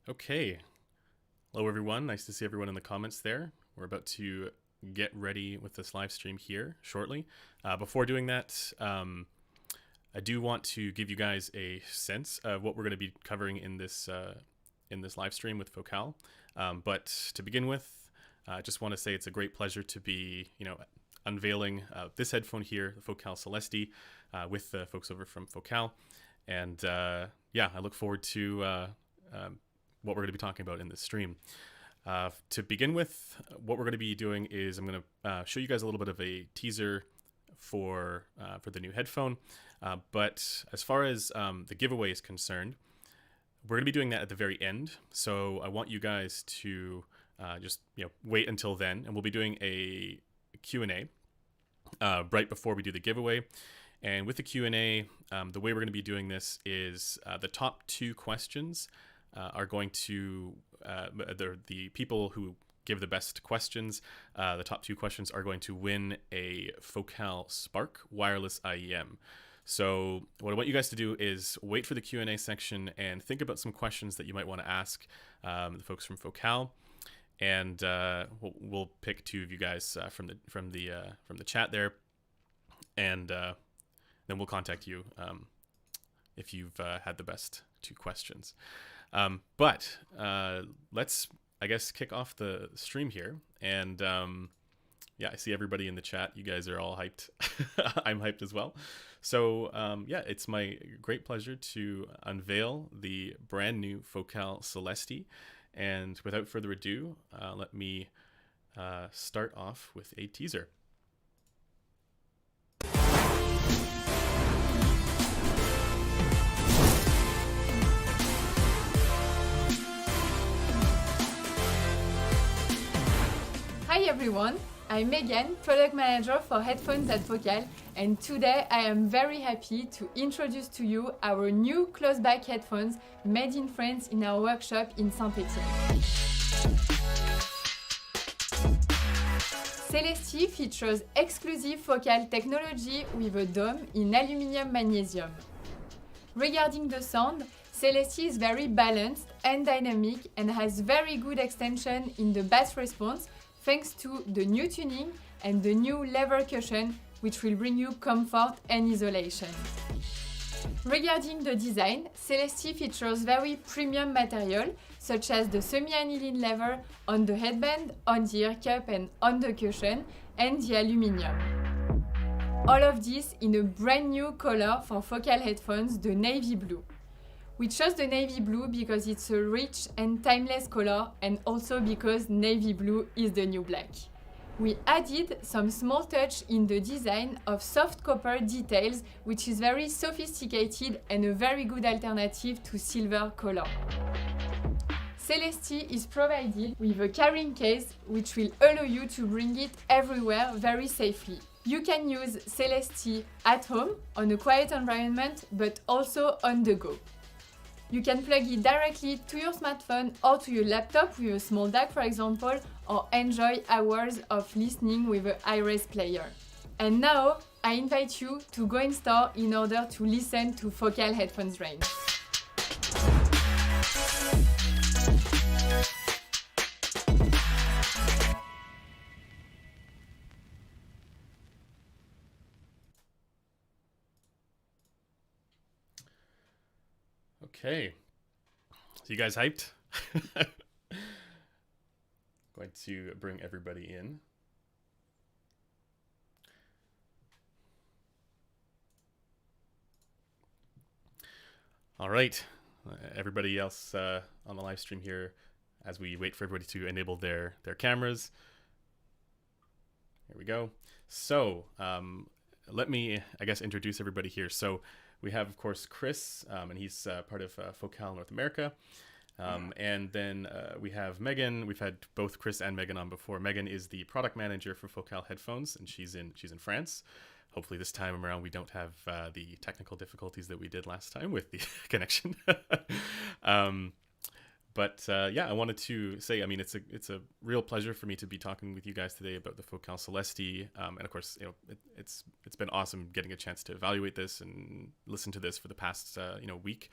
Okay. Hello, everyone. Nice to see everyone in the comments there. We're about to get ready with this live stream here shortly. Before doing that, I do want to give you guys a sense of what we're going to be covering in this live stream with Focal. But to begin with, I just want to say it's a great pleasure to be, unveiling this headphone here, the Focal Celestee, with the folks over from Focal. And I look forward to what we're going to be talking about in this stream. To begin with, what we're going to be doing is I'm going to show you guys a little bit of a teaser for the new headphone. But as far as the giveaway is concerned, we're going to be doing that at the very end. So I want you guys to just wait until then, and we'll be doing a Q&A right before we do the giveaway. And with the Q&A, the way we're going to be doing this is the top two questions are going to the people who give the best questions. The top two questions are going to win a Focal Spark wireless IEM. So what I want you guys to do is wait for the Q&A section and think about some questions that you might want to ask the folks from Focal, and we'll pick two of you guys from the chat there, and then we'll contact you if you've had the best two questions. But let's, I guess, kick off the stream here. And I see everybody in the chat. You guys are all hyped. I'm hyped as well. So it's my great pleasure to unveil the brand new Focal Celestee. And without further ado, let me start off with a teaser. Hi everyone, I'm Megan, Product Manager for Headphones at Focal, and today I am very happy to introduce to you our new close-back headphones made in France in our workshop in Saint-Étienne. Celestee features exclusive Focal technology with a dome in aluminium magnesium. Regarding the sound, Celestee is very balanced and dynamic and has very good extension in the bass response, thanks to the new tuning and the new leather cushion, which will bring you comfort and isolation. Regarding the design, Celestee features very premium material, such as the semi-aniline leather on the headband, on the ear cup and on the cushion, and the aluminium. All of this in a brand new color for Focal headphones, the navy blue. We chose the navy blue because it's a rich and timeless color, and also because navy blue is the new black. We added some small touch in the design of soft copper details, which is very sophisticated and a very good alternative to silver color. Celestee is provided with a carrying case, which will allow you to bring it everywhere very safely. You can use Celestee at home, on a quiet environment, but also on the go. You can plug it directly to your smartphone or to your laptop with a small DAC, for example, or enjoy hours of listening with an iRes player. And now, I invite you to go in store in order to listen to Focal headphones range. Okay, so you guys hyped? Going to bring everybody in. All right, everybody else on the live stream here, as we wait for everybody to enable their cameras. Here we go. So let me, I guess, introduce everybody here. So we have, of course, Chris, and he's part of Focal North America. And then we have Megan. We've had both Chris and Megan on before. Megan is the product manager for Focal headphones, and she's in France. Hopefully this time around we don't have the technical difficulties that we did last time with the connection. I wanted to say, I mean, it's a real pleasure for me to be talking with you guys today about the Focal Celestee, and of course, it's been awesome getting a chance to evaluate this and listen to this for the past week.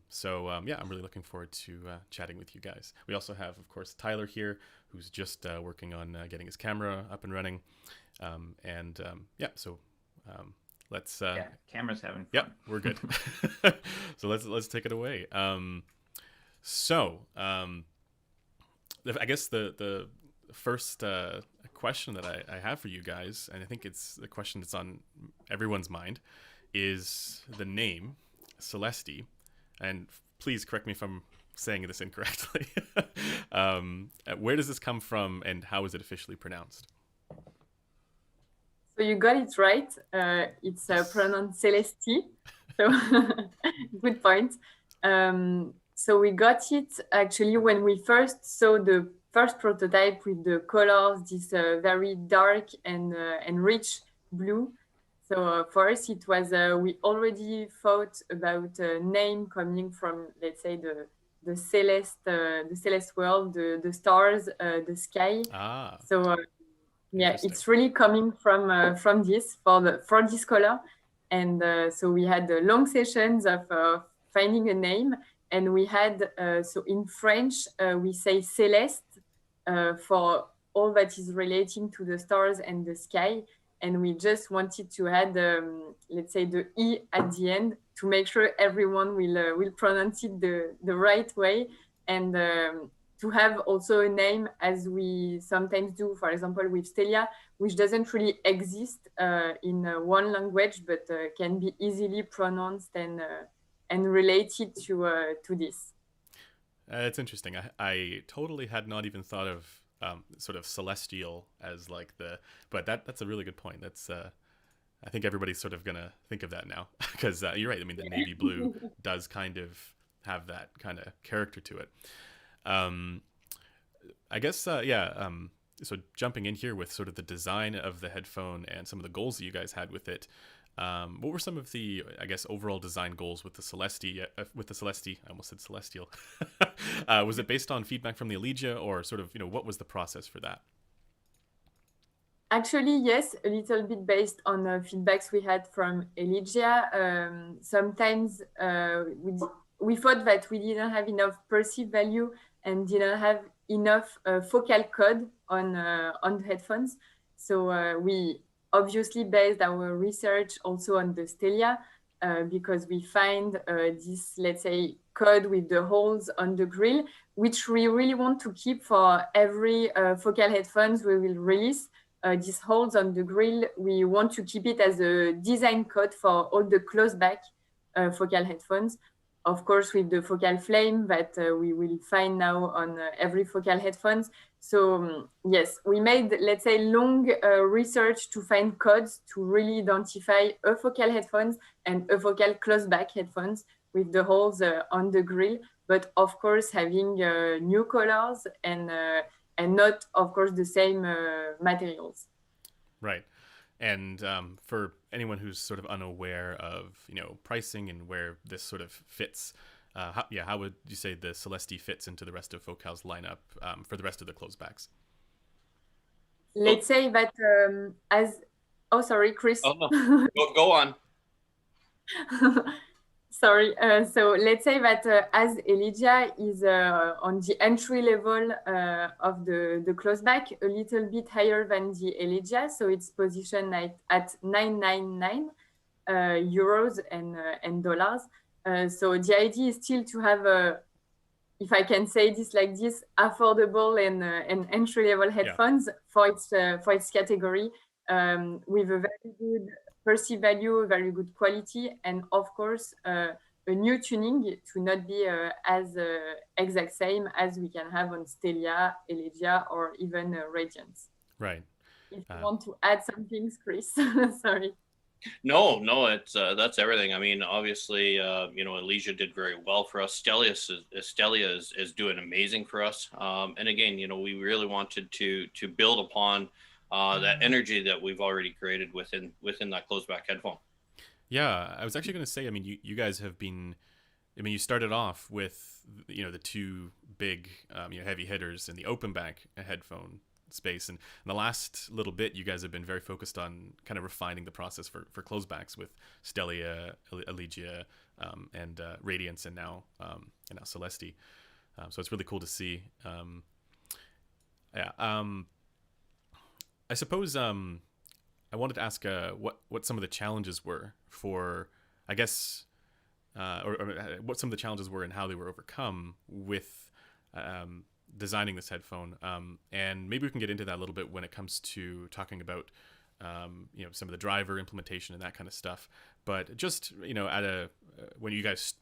So I'm really looking forward to chatting with you guys. We also have, of course, Tyler here, who's just working on getting his camera up and running. So let's. Camera's having fun. Yeah, we're good. So let's take it away. I guess the first question that I have for you guys, and I think it's the question that's on everyone's mind, is the name Celestee. And please correct me if I'm saying this incorrectly. Where does this come from, and how is it officially pronounced? So you got it right. It's pronounced Celestee. So good point. So we got it actually when we first saw the first prototype with the colors, this very dark and rich blue. So for us, it was we already thought about a name coming from, let's say, the celeste world, the stars, the sky. So it's really coming from this for this color, and so we had long sessions of finding a name, and we had so in French we say Celeste for all that is relating to the stars and the sky. And we just wanted to add, let's say, the E at the end to make sure everyone will pronounce it the right way, and to have also a name as we sometimes do, for example, with Stelia, which doesn't really exist in one language, but can be easily pronounced and related to this. It's interesting. I totally had not even thought of sort of celestial as like but that's a really good point. That's I think everybody's sort of gonna think of that now, because you're right. I mean, the navy blue does kind of have that kind of character to it. I guess so jumping in here with sort of the design of the headphone and some of the goals that you guys had with it. What were some of the, I guess, overall design goals with the Celestee? I almost said celestial. Was it based on feedback from the Elegia, or sort of, what was the process for that? Actually, yes, a little bit based on feedbacks we had from Elegia. Sometimes we thought that we didn't have enough perceived value and didn't have enough focal code on the headphones. So we obviously based our research also on the Stelia, because we find this, let's say, code with the holes on the grill, which we really want to keep for every focal headphones we will release. These holes on the grill, we want to keep it as a design code for all the close back focal headphones. Of course, with the focal flame that we will find now on every focal headphones. So yes, we made, let's say, long research to find codes to really identify a focal headphones and a focal close back headphones with the holes on the grill, but of course having new colors and not, of course, the same materials. Right. And for anyone who's sort of unaware of, pricing and where this sort of fits, how would you say the Celestee fits into the rest of Focal's lineup for the rest of the closebacks? Let's say that oh, sorry, Chris. Oh, no. Go on. Sorry. So let's say that as Elegia is on the entry level of the closeback, a little bit higher than the Elegia. So it's positioned at 999 euros and dollars. So the idea is still to have if I can say this like this, affordable and entry level headphones for its category, with a very good perceived value, very good quality, and of course a new tuning to not be as exact same as we can have on Stelia, Elegia, or even Radiance. Right. If you want to add some things, Chris, sorry. No, it's that's everything. I mean, obviously, Elegia did very well for us. Stelia is doing amazing for us. And again, we really wanted to build upon that energy that we've already created within that closeback headphone. Yeah, I was actually going to say, I mean, you guys have been, you started off with, the two big, heavy hitters in the open back headphone space. And in the last little bit, you guys have been very focused on kind of refining the process for closebacks with Stelia, Elegia, and Radiance, and now Celestee. So it's really cool to see. Yeah. I suppose I wanted to ask what some of the challenges were for, I guess, or what some of the challenges were and how they were overcome with designing this headphone. And maybe we can get into that a little bit when it comes to talking about some of the driver implementation and that kind of stuff. But just when you guys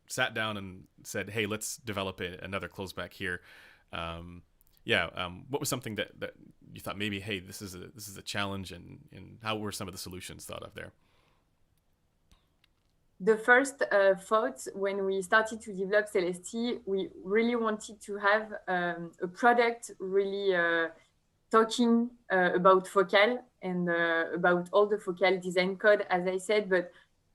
sat down and said, "Hey, let's develop another closeback here." What was something that you thought maybe, hey, this is a challenge, and how were some of the solutions thought of there? The first thought when we started to develop Celestee, we really wanted to have a product really talking about focal and about all the focal design code, as I said, but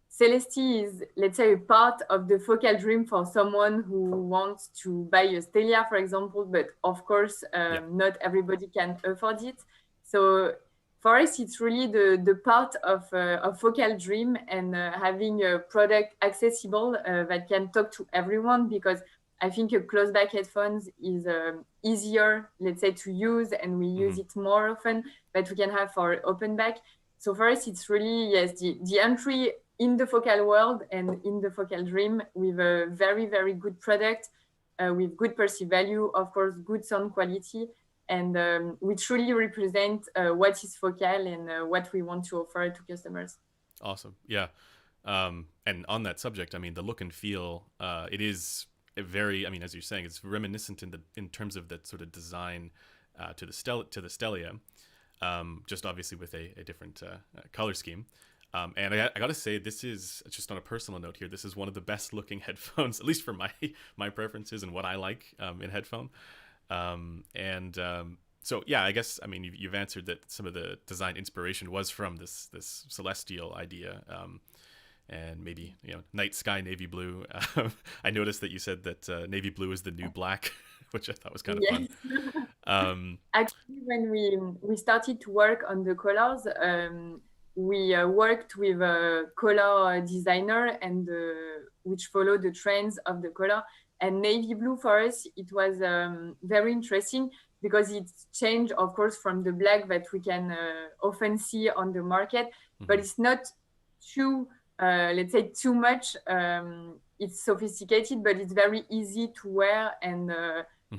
Celestee is, let's say, a part of the focal dream for someone who wants to buy a Stelia, for example, but of course, not everybody can afford it. So for us, it's really the part of a focal dream, and having a product accessible that can talk to everyone, because I think a closeback headphones is easier, let's say, to use, and we use it more often that we can have for open back. So for us, it's really, yes, the entry in the focal world and in the focal dream with a very, very good product, with good perceived value, of course, good sound quality. And we truly represent what is focal and what we want to offer to customers. Awesome. Yeah. And on that subject, I mean, the look and feel, it is very, I mean, as you're saying, it's reminiscent in terms of that sort of design to the Stelia, just obviously with a different color scheme. And I got to say, this is, just on a personal note here, this is one of the best looking headphones, at least for my preferences and what I like in headphone. So yeah, I guess, I mean, you've answered that some of the design inspiration was from this celestial idea, and maybe, night sky navy blue. I noticed that you said that navy blue is the new black, which I thought was kind of fun. Actually, when we started to work on the colors, we worked with a color designer and which followed the trends of the color. And navy blue for us, it was very interesting because it's changed, of course, from the black that we can often see on the market, but it's not too, let's say, too much. It's sophisticated, but it's very easy to wear, and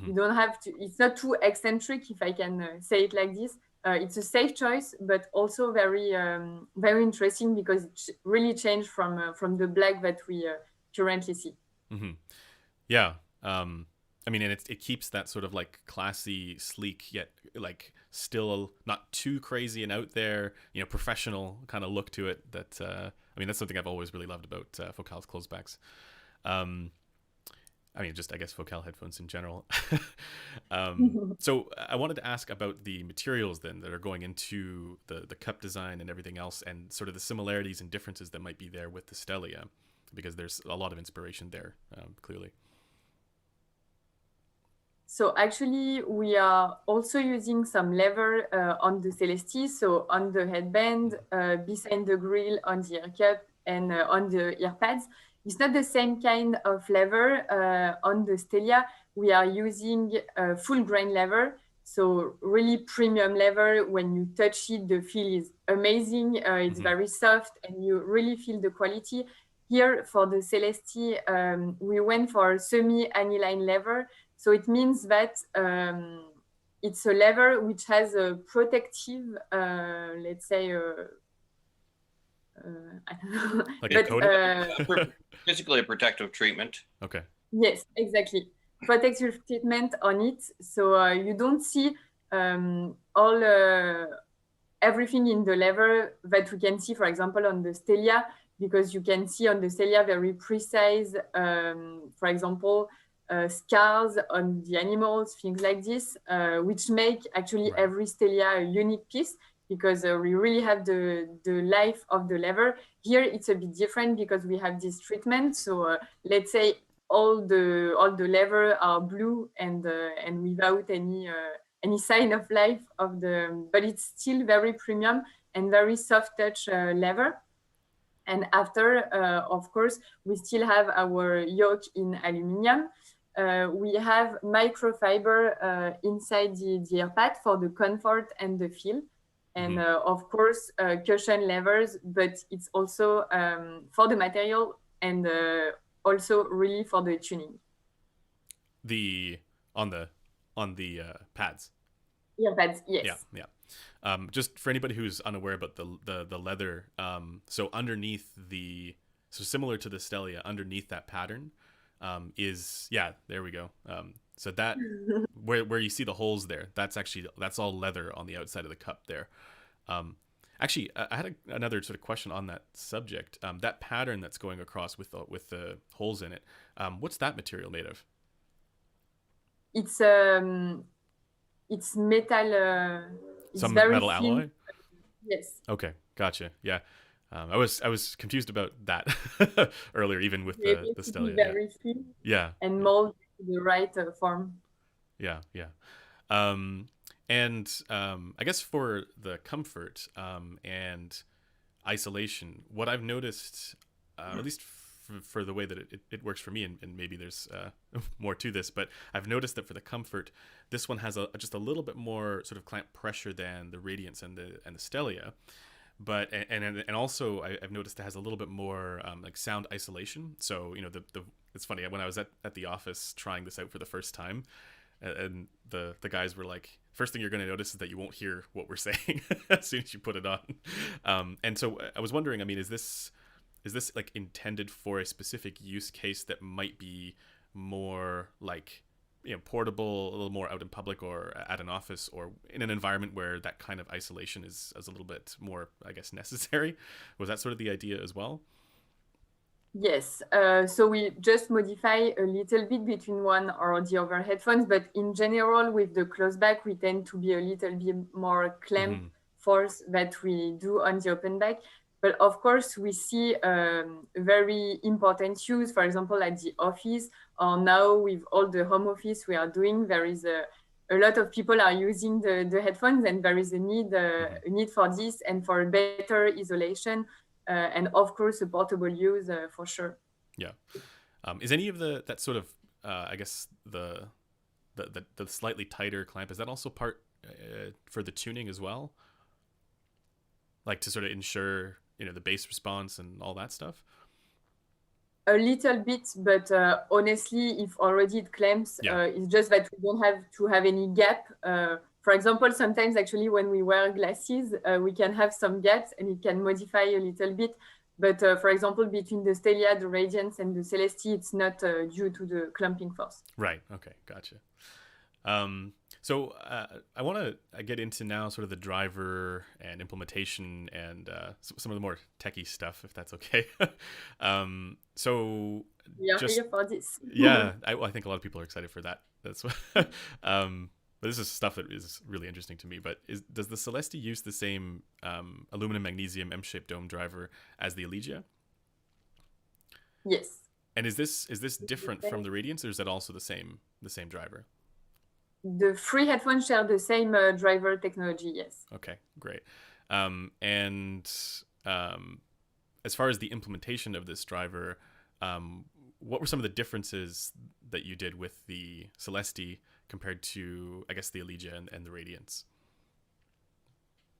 you don't have to, it's not too eccentric, if I can say it like this. It's a safe choice, but also very, very interesting because it really changed from the black that we currently see. Yeah. I mean, and it keeps that sort of like classy, sleek, yet like still not too crazy and out there, professional kind of look to it. That I mean, that's something I've always really loved about Focal's closebacks. I mean, just, I guess, Focal headphones in general. So I wanted to ask about the materials then that are going into the cup design and everything else, and sort of the similarities and differences that might be there with the Stelia, because there's a lot of inspiration there, clearly. So actually, we are also using some lever on the Celestee, so on the headband, beside the grill, on the ear cup, and on the earpads. It's not the same kind of lever. On the Stelia, we are using full grain lever, so really premium lever. When you touch it, the feel is amazing. It's very soft, and you really feel the quality. Here, for the Celestee, we went for semi-aniline lever. So it means that it's a lever which has a protective, let's say, I don't know. Like a coating? Basically a protective treatment. Okay. Yes, exactly. Protective treatment on it. So you don't see everything in the lever that we can see, for example, on the Stelia, because you can see on the Stelia very precise, for example, scars on the animals, things like this, which make actually every Stelia a unique piece, because we really have the life of the lever. Here it's a bit different because we have this treatment. So let's say all the lever are blue and without any any sign of life of the, but it's still very premium and very soft touch leather. And after, of course, we still have our yoke in aluminum. We have microfiber inside the Earpad for the comfort and the feel. And of course, cushion levers, but it's also for the material and also really for the tuning. On the pads. Earpads, yes. Yeah. Just for anybody who's unaware about the leather, so underneath so similar to the Stellia, underneath that pattern is, there we go. So that where you see the holes there, that's all leather on the outside of the cup there. Actually, I had another sort of question on that subject. That pattern that's going across with the holes in it, what's that material made of? It's metal. It's Some very metal thin. alloy? Yes. Okay, gotcha. Yeah. I was confused about that earlier, even with the Stellia. Very thin. Yeah. And mold to the right form. Yeah. And I guess for the comfort and isolation, what I've noticed, at least for the way that it works for me, and maybe there's more to this, but I've noticed that for the comfort, this one has just a little bit more sort of clamp pressure than the Radiance and the Stellia. But and also I've noticed it has a little bit more like sound isolation. So it's funny, when I was at the office trying this out for the first time, and the guys were like, first thing you're going to notice is that you won't hear what we're saying as soon as you put it on. And so I was wondering, I mean, is this like intended for a specific use case that might be more like, portable, a little more out in public or at an office or in an environment where that kind of isolation is a little bit more, I guess, necessary? Was that sort of the idea as well? Yes. So we just modify a little bit between one or the other headphones, but in general, with the close back, we tend to be a little bit more clamp force that we do on the open back. But of course, we see very important use, for example, at the office, or now with all the home office we are doing, there is a lot of people are using the headphones, and there is a need for this and for better isolation, and of course, a portable use for sure. Yeah. Is any of that sort of, I guess, the slightly tighter clamp, is that also part for the tuning as well? Like to sort of ensure, the bass response and all that stuff? A little bit, but honestly, if already it clamps, it's just that we don't have to have any gap. For example, sometimes actually when we wear glasses, we can have some gaps and it can modify a little bit. But for example, between the Stellia, the Radiance, and the Celestee, it's not due to the clamping force. Right. Okay. Gotcha. So I want to get into now sort of the driver and implementation and some of the more techie stuff, if that's okay. So we are here for this. Yeah, I think a lot of people are excited for that. That's what. But this is stuff that is really interesting to me. But does the Celestee use the same aluminum magnesium M-shaped dome driver as the Elegia? Yes. And is this different from the Radiance, or is that also the same driver? The three headphones share the same driver technology, yes. Okay, great. And as far as the implementation of this driver, what were some of the differences that you did with the Celestee compared to, I guess, the Elegia and the Radiance?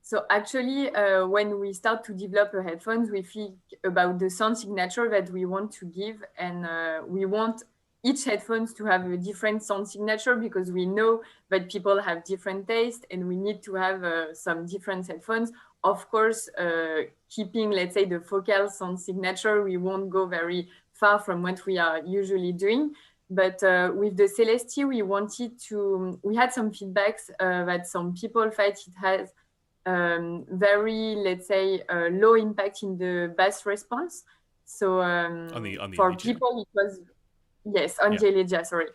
So actually, when we start to develop a headphones, we think about the sound signature that we want to give, and we want each headphones to have a different sound signature, because we know that people have different taste and we need to have some different headphones. Of course, keeping, let's say, the focal sound signature, we won't go very far from what we are usually doing. But with the Celestee, we had some feedbacks that some people felt it has very, let's say, low impact in the bass response. So on the for Elegia. People, it was, yes, on the Elegia, sorry.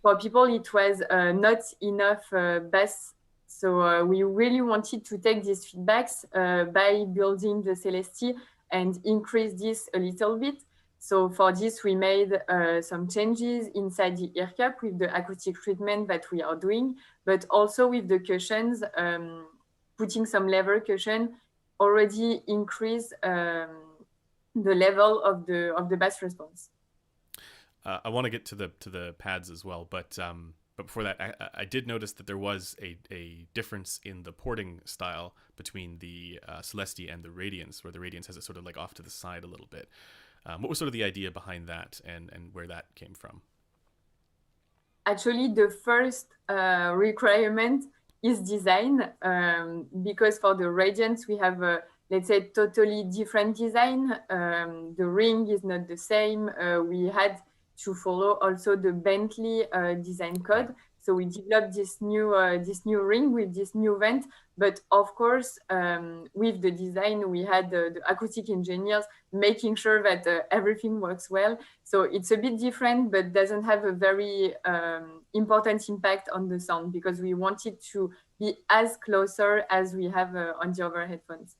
For people, it was not enough bass. So we really wanted to take these feedbacks by building the Celestee and increase this a little bit. So for this, we made some changes inside the ear cup with the acoustic treatment that we are doing, but also with the cushions, putting some leather cushion already increase the level of the bass response. I want to get to the pads as well, but before that, I did notice that there was a difference in the porting style between the Celestee and the Radiance, where the Radiance has it sort of like off to the side a little bit. What was sort of the idea behind that, and where that came from? Actually, the first requirement is design, because for the Radiance, we have let's say totally different design. The ring is not the same. We had to follow also the Bentley design code. Right. So we developed this new ring with this new vent. But of course, with the design, we had the acoustic engineers making sure that everything works well. So it's a bit different, but doesn't have a very important impact on the sound, because we wanted to be as closer as we have on the other headphones.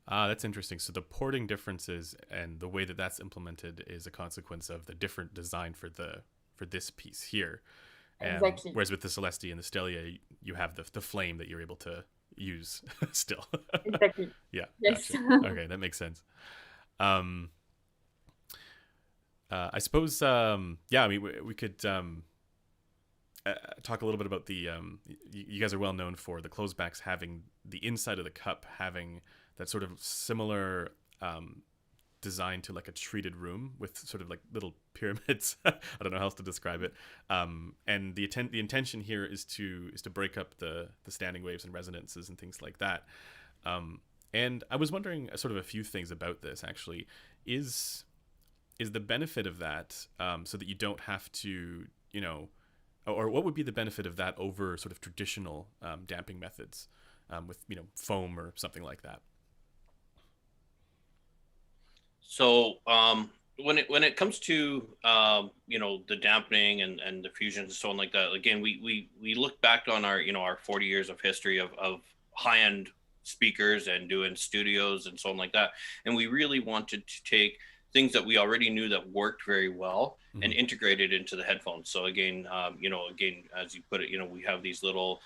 That's interesting. So the porting differences and the way that that's implemented is a consequence of the different design for this piece here. Exactly. Whereas with the Celestee and the Stellia, you have the flame that you're able to use still. Exactly. Yeah. Yes. Gotcha. Okay, that makes sense. I suppose, yeah, I mean, we could talk a little bit about the, you guys are well known for the closebacks having the inside of the cup having that sort of similar design to like a treated room with sort of like little pyramids. I don't know how else to describe it. And the intention here is to break up the standing waves and resonances and things like that. And I was wondering sort of a few things about this actually. Is the benefit of that so that you don't have to, you know, or what would be the benefit of that over sort of traditional damping methods with, you know, foam or something like that? So when it comes to you know, the dampening and diffusion and so on like that, again, we look back on our, you know, our 40 years of history of high-end speakers and doing studios and so on like that, and we really wanted to take things that we already knew that worked very well and integrate it into the headphones. So again, you know, again, as you put it, you know, we have these little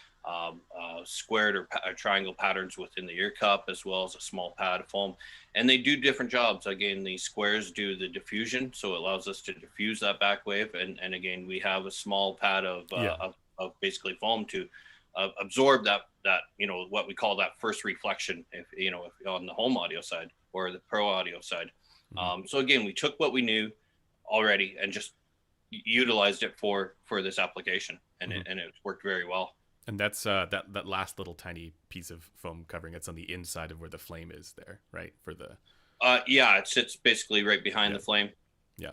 squared or triangle patterns within the ear cup, as well as a small pad of foam, and they do different jobs. Again, the squares do the diffusion, so it allows us to diffuse that back wave, and again, we have a small pad of basically foam to absorb that, you know, what we call that first reflection, if you know, if on the home audio side or the pro audio side. So again, we took what we knew already and just utilized it for this application, and it worked very well. And that's that last little tiny piece of foam covering that's on the inside of where the flame is there, right? For the yeah, it sits basically right behind the flame. Yeah.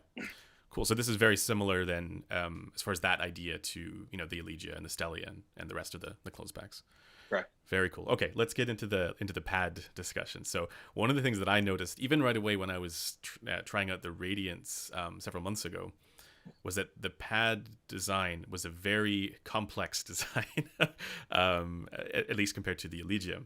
Cool. So this is very similar then, as far as that idea to, you know, the Elegia and the Stellia and the rest of the closebacks. Right. Very cool. Okay, let's get into the pad discussion. So one of the things that I noticed, even right away when I was trying out the Radiance several months ago, was that the pad design was a very complex design, at least compared to the Elegia.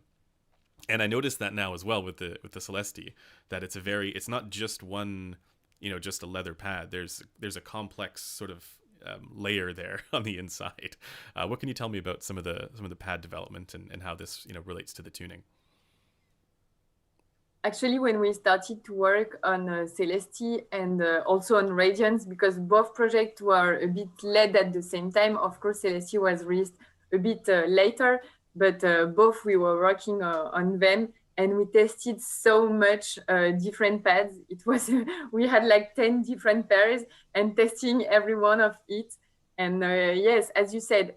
And I noticed that now as well with the Celestee, that it's not just one, you know, just a leather pad. There's a complex sort of layer there on the inside. What can you tell me about some of the pad development and how this, you know, relates to the tuning? Actually, when we started to work on Celestee and also on Radiance, because both projects were a bit led at the same time. Of course, Celestee was released a bit later, but both we were working on them, and we tested so much different pads. It was we had like 10 different pairs and testing every one of it. And yes, as you said,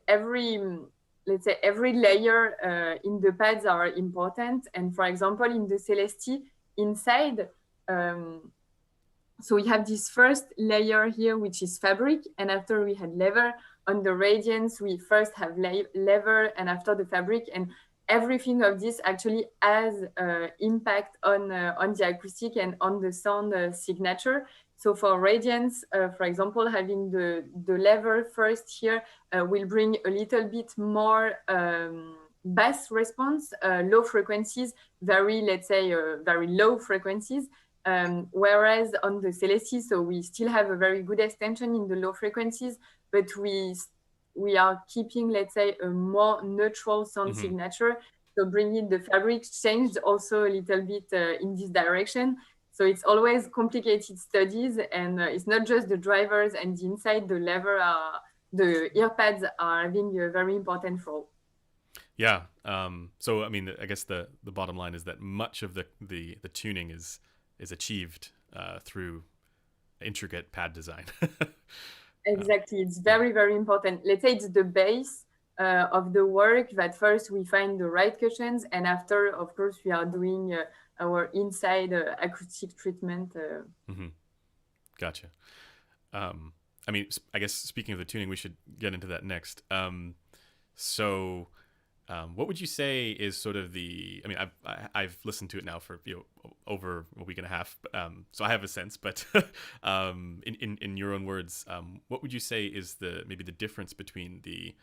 let's say every layer in the pads are important. And for example, in the Celestee inside, so we have this first layer here, which is fabric, and after we had leather. On the Radiance, we first have leather and after the fabric, and everything of this actually has impact on the acoustic and on the sound signature. So for Radiance, for example, having the leather first here will bring a little bit more bass response, low frequencies, very, let's say, very low frequencies. Whereas on the Celestee, so we still have a very good extension in the low frequencies, but we are keeping, let's say, a more neutral sound signature. So bringing the fabric changed also a little bit in this direction. So it's always complicated studies, and it's not just the drivers and the inside, the lever the earpads are having a very important role. Yeah. So I mean, I guess the bottom line is that much of the tuning is achieved through intricate pad design. Exactly, it's very, very important. Let's say it's the base of the work that first we find the right cushions, and after, of course, we are doing our inside acoustic treatment. Gotcha. I mean, I guess speaking of the tuning, we should get into that next. So what would you say is sort of the? I mean, I've listened to it now for over a week and a half, so I have a sense. But in your own words, what would you say is maybe the difference between the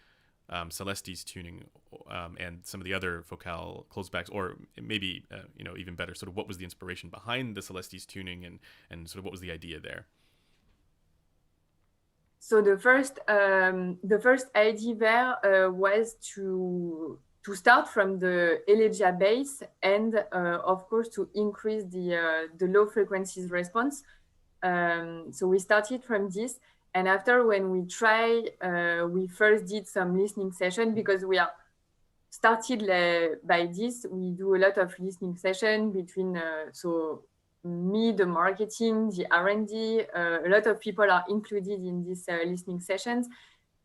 Celestee's tuning and some of the other Focal closebacks, or maybe even better, sort of what was the inspiration behind the Celestee's tuning, and sort of what was the idea there? So the first idea there was to start from the Elegia base, and of course to increase the low frequencies response. So we started from this, and after when we we first did some listening session, because we are started by this. We do a lot of listening session between so me, the marketing, the R&D, a lot of people are included in these listening sessions.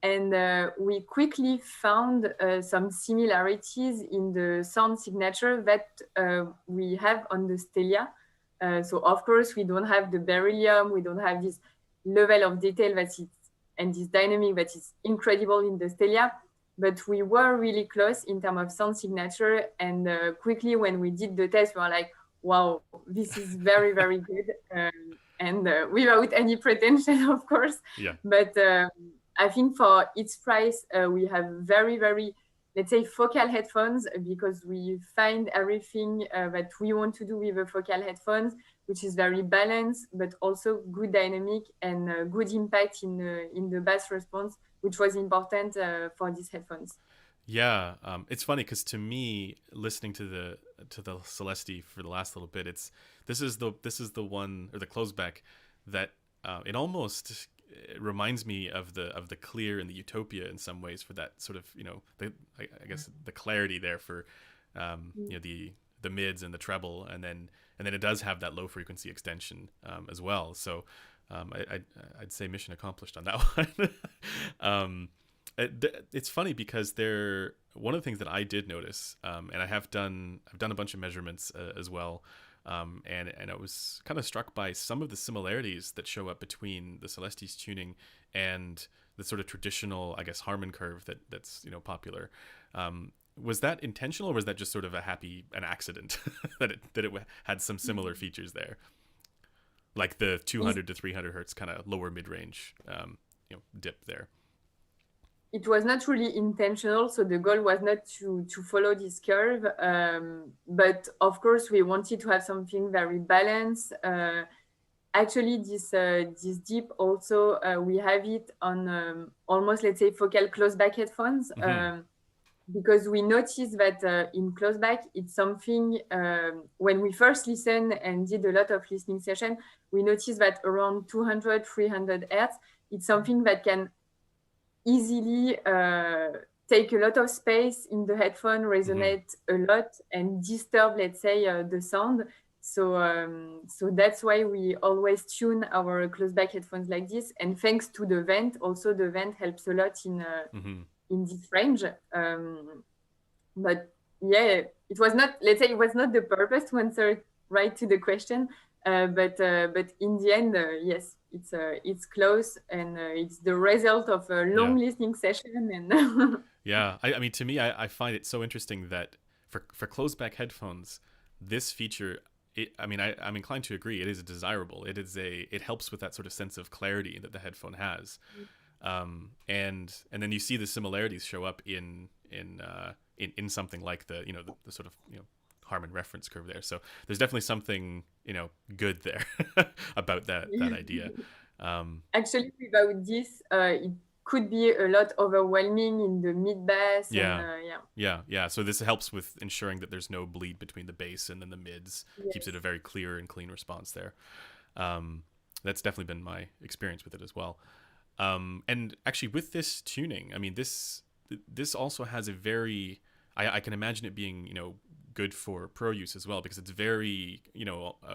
And we quickly found some similarities in the sound signature that we have on the Stelia. So of course, we don't have the beryllium, we don't have this level of detail and this dynamic that is incredible in the Stelia, but we were really close in terms of sound signature. And quickly when we did the test, we were like, wow, this is very, very good. And without any pretension, of course. Yeah. But I think for its price, we have very, very, let's say, focal headphones, because we find everything that we want to do with the focal headphones, which is very balanced, but also good dynamic and good impact in the bass response, which was important for these headphones. Yeah, it's funny because to me, listening to the Celestee for the last little bit, this is the one, or the closeback, that it almost reminds me of the Clear and the Utopia in some ways, for that sort of I guess the clarity there for the mids and the treble, and then it does have that low frequency extension as well. So I'd say mission accomplished on that one. It's funny because one of the things that I did notice, and I've done a bunch of measurements as well, and I was kind of struck by some of the similarities that show up between the Celestee's tuning and the sort of traditional, I guess, Harman curve that's popular. Was that intentional, or was that just sort of an accident that it had some similar features there, like the 200 to 300 hertz kind of lower mid range dip there? It was not really intentional, so the goal was not to follow this curve, but of course we wanted to have something very balanced. Actually, this dip also, we have it on almost, let's say, focal closeback headphones, because we noticed that in closeback, it's something, when we first listened and did a lot of listening session, we noticed that around 200, 300 hertz, it's something that can easily take a lot of space in the headphone, resonate a lot, and disturb, let's say, the sound. So that's why we always tune our closeback headphones like this. And thanks to the vent, also the vent helps a lot in this range. But yeah, it was not, let's say, it was not the purpose to answer right to the question. But in the end, yes, it's close, and it's the result of a long listening session. And yeah, I mean, to me, I find it so interesting that for closeback headphones, this feature, I'm inclined to agree. It is desirable. It helps with that sort of sense of clarity that the headphone has, and then you see the similarities show up in something like the sort of Harman reference curve there. So there's definitely something, good there about that idea. Actually, without this, it could be a lot overwhelming in the mid bass. Yeah. And Yeah. So this helps with ensuring that there's no bleed between the bass and then the mids. yes. Keeps it a very clear and clean response there. That's definitely been my experience with it as well. And actually, with this tuning, I mean, this also has a very, I can imagine it being, good for pro use as well, because it's very,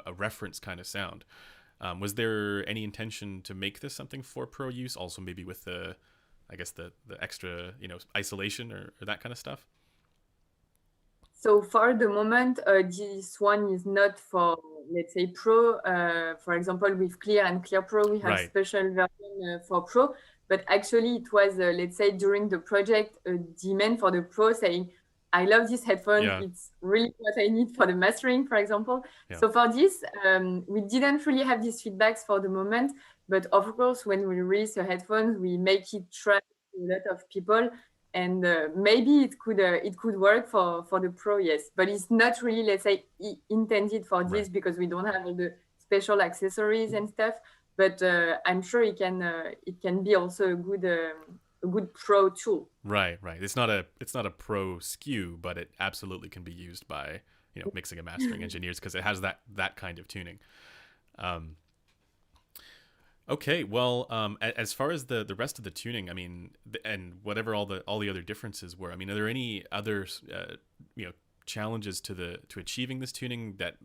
a reference kind of sound. Was there any intention to make this something for pro use? Also, maybe with the extra, isolation or that kind of stuff. So for the moment, this one is not for, let's say, pro. For example, with Clear and Clear Pro, we have Right. special version for pro. But actually, it was, let's say, during the project, a demand for the pro saying, I love this headphone. Yeah. It's really what I need for the mastering, for example. Yeah. So for this, we didn't really have these feedbacks for the moment. But of course, when we release a headphone, we make it try to a lot of people. And maybe it could work for the pro, yes, but it's not really, let's say, intended for this, Right. Because we don't have all the special accessories and stuff. But I'm sure it can be also a good pro tool. Right. It's not a pro SKU, but it absolutely can be used by mixing and mastering engineers, because it has that kind of tuning. Okay, well, as far as the rest of the tuning, I mean, and whatever all the other differences were, I mean, are there any other challenges to achieving this tuning that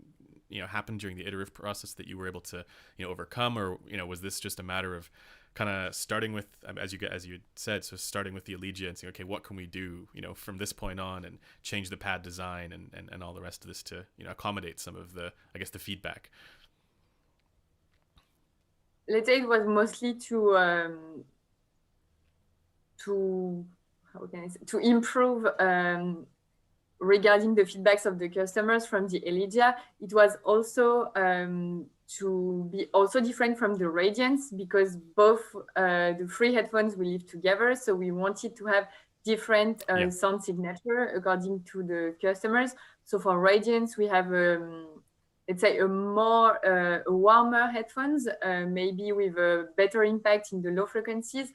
happened during the iterative process that you were able to overcome, or was this just a matter of kind of starting with, as you said, so starting with the Elegia and saying, okay, what can we do from this point on, and change the pad design and all the rest of this to accommodate some of the feedback? Let's say it was mostly to how can I say, to improve regarding the feedbacks of the customers from the Elegia. It was also to be also different from the Radiance, because both the three headphones will live together. So we wanted to have different sound signature according to the customers. So for Radiance, we have let's say a warmer headphones, maybe with a better impact in the low frequencies,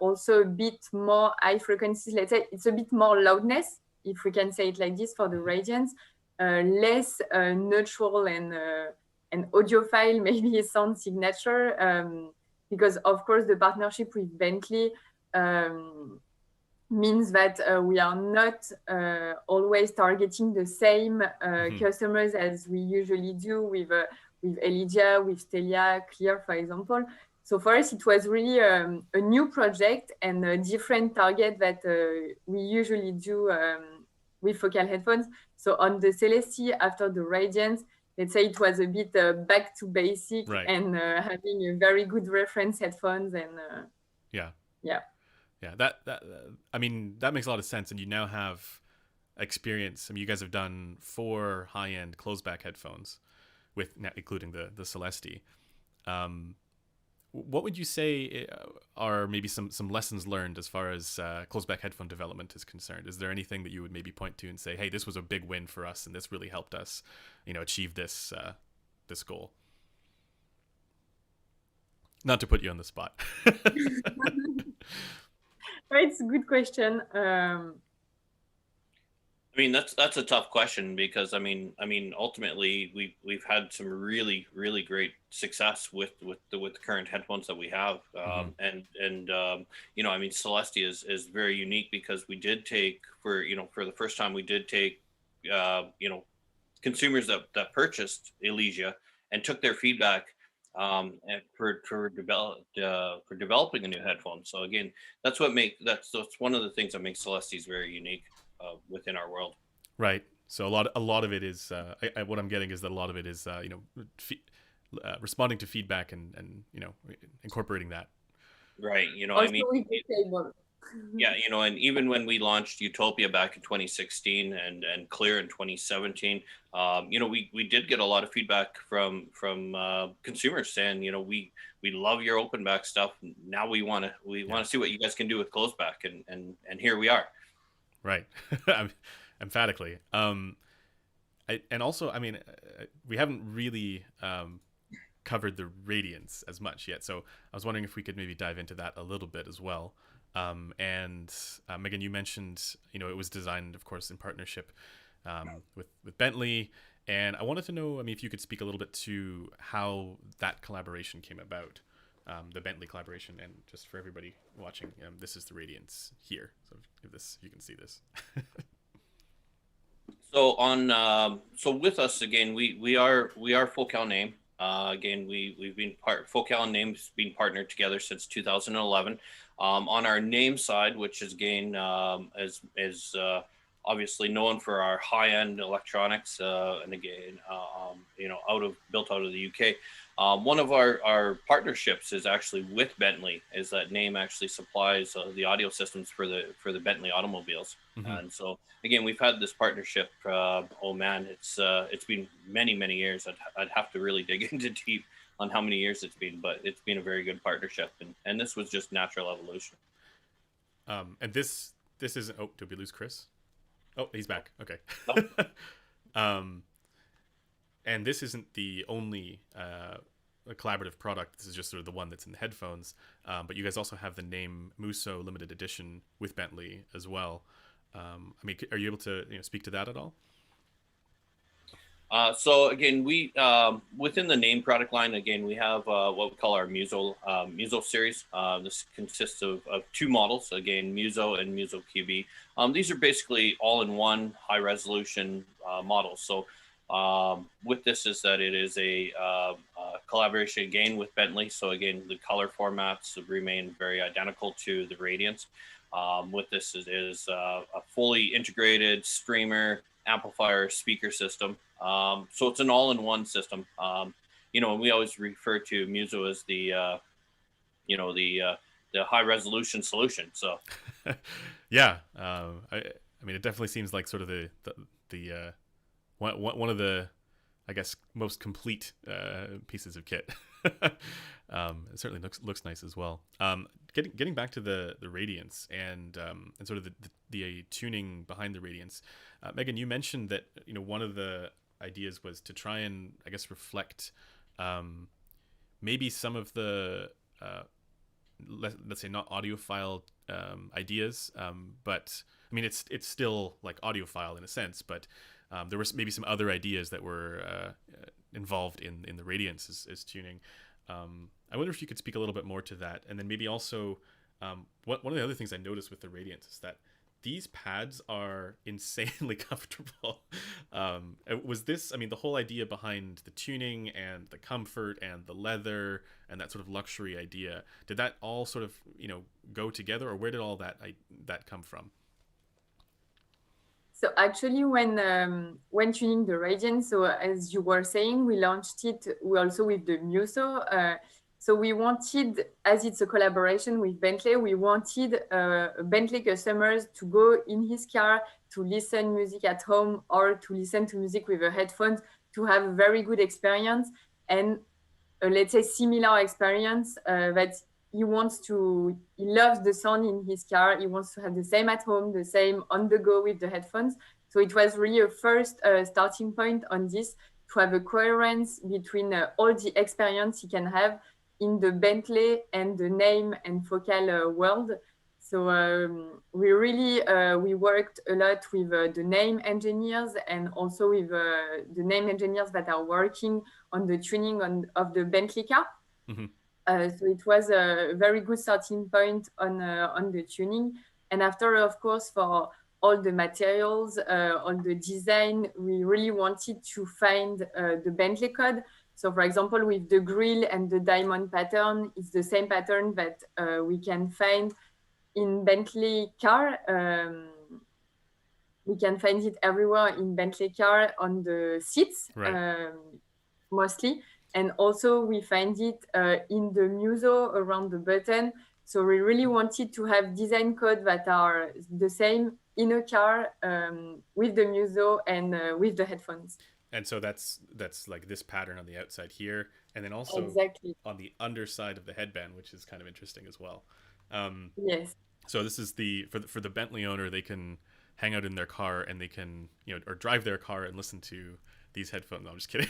also a bit more high frequencies. Let's say it's a bit more loudness, if we can say it like this, for the Radiance, less neutral and audiophile, maybe a sound signature, because of course the partnership with Bentley means that we are not always targeting the same customers as we usually do with Elegia, with Telia, Clear, for example. So for us, it was really a new project and a different target that we usually do with focal headphones. So on the Celestee, after the Radiance, let's say it was a bit back to basic, right. and having a very good reference headphones and yeah. That I mean, that makes a lot of sense. And you now have experience. I mean, you guys have done 4 high-end closed-back headphones, including the Celestee. What would you say are maybe some lessons learned as far as closed-back headphone development is concerned? Is there anything that you would maybe point to and say, hey, this was a big win for us, and this really helped us, achieve this goal? Not to put you on the spot. It's a good question. I mean, that's a tough question, because I mean, ultimately we've had some really great success with the current headphones that we have, and I mean, Celestee is very unique, because we did take for the first time, we did take consumers that purchased Elegia and took their feedback and for developing a new headphone. So again, that's one of the things that makes Celestees very unique within our world. Right. So a lot of it is what I'm getting is that a lot of it is responding to feedback and incorporating that. Right. Also I mean, with the table. Yeah, and even when we launched Utopia back in 2016 and Clear in 2017, we did get a lot of feedback from consumers saying, we love your open back stuff. Now we want to see what you guys can do with closed back, and here we are. Right. Emphatically. And also, I mean, we haven't really covered the Radiance as much yet, so I was wondering if we could maybe dive into that a little bit as well. And Megan, you mentioned, it was designed, of course, in partnership with Bentley, and I wanted to know, I mean, if you could speak a little bit to how that collaboration came about, the Bentley collaboration, and just for everybody watching, this is the Radiance here. So if you can see this. So with us again, we are Focal Name. Again, we've been Focal and Name's been partnered together since 2011. On our name side, which is again is obviously known for our high-end electronics, and again, built out of the UK. One of our partnerships is actually with Bentley. Is that Name actually supplies the audio systems for the Bentley automobiles, and so again we've had this partnership. It's been many years. I'd have to really dig into deep on how many years it's been, but it's been a very good partnership, and this was just natural evolution. And this isn't. Oh, did we lose Chris? Oh, he's back. Okay. And this isn't the only collaborative product. This is just sort of the one that's in the headphones. But you guys also have the Name Muso limited edition with Bentley as well. I mean, are you able to speak to that at all? So again, we within the Name product line, again, we have what we call our Muso series. This consists of two models, again, Muso and Muso QB. These are basically all-in-one high resolution models. So with this is that it is a collaboration again with Bentley. So again, the color formats remain very identical to the Radiance. With this is a fully integrated streamer, amplifier, speaker system. So it's an all-in-one system. And we always refer to Muso as the high resolution solution. So yeah, I mean, it definitely seems like sort of the one of the, I guess, most complete pieces of kit. It certainly looks nice as well. Getting back to the Radiance and sort of the tuning behind the Radiance, Megan, you mentioned that one of the ideas was to try and, I guess, reflect maybe some of the let's say not audiophile ideas, but I mean it's still like audiophile in a sense, but there was maybe some other ideas that were involved in the Radiance as tuning. I wonder if you could speak a little bit more to that, and then maybe also one of the other things I noticed with the Radiance is that these pads are insanely comfortable. Was this, I mean, the whole idea behind the tuning and the comfort and the leather and that sort of luxury idea, did that all sort of go together, or where did all that come from? So actually, when tuning the Radiance, so as you were saying, we launched it. We also with the Muso. So we wanted, as it's a collaboration with Bentley, we wanted Bentley customers to go in his car to listen music at home or to listen to music with a headphones, to have a very good experience and let's say similar experience that he loves the sound in his car. He wants to have the same at home, the same on the go with the headphones. So it was really a first starting point on this, to have a coherence between all the experience he can have in the Bentley and the Name and Focal world. So we really we worked a lot with the Name engineers and also with the Name engineers that are working on the tuning of the Bentley car. Mm-hmm. So it was a very good starting point on the tuning. And after, of course, for all the materials, all the design, we really wanted to find the Bentley code. So for example, with the grill and the diamond pattern, it's the same pattern that we can find in Bentley car. We can find it everywhere in Bentley car on the seats, right. Mostly. And also we find it in the Muso around the button. So we really wanted to have design codes that are the same in a car with the Muso and with the headphones. And so that's like this pattern on the outside here, and then also exactly on the underside of the headband, which is kind of interesting as well. Yes. So this is for the Bentley owner, they can hang out in their car and they can, or drive their car and listen to these headphones. No, I'm just kidding.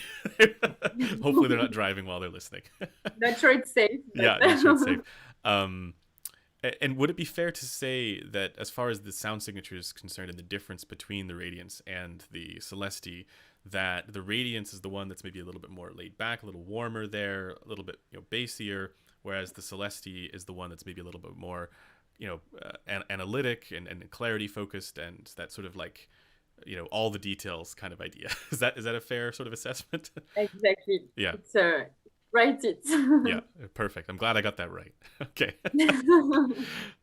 Hopefully they're not driving while they're listening. Not sure it's safe. But... Yeah, not sure it's safe. And would it be fair to say that as far as the sound signature is concerned and the difference between the Radiance and the Celestee, that the Radiance is the one that's maybe a little bit more laid back, a little warmer there, a little bit bassier, whereas the Celestee is the one that's maybe a little bit more analytic and clarity focused, and that sort of like all the details kind of idea. Is that a fair sort of assessment? Exactly. Yeah. It's right. Yeah, perfect. I'm glad I got that right. Okay.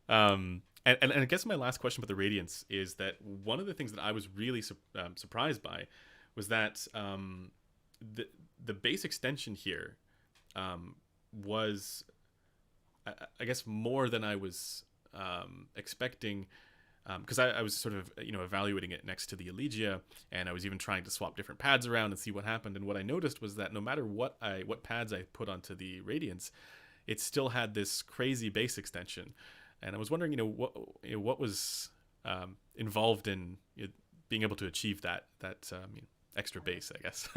And I guess my last question about the Radiance is that one of the things that I was really surprised by was that the bass extension here was, I guess, more than I was expecting, because I was sort of evaluating it next to the Elegia, and I was even trying to swap different pads around and see what happened. And what I noticed was that no matter what pads I put onto the Radiance, it still had this crazy bass extension. And I was wondering, what was involved in being able to achieve that extra bass, I guess.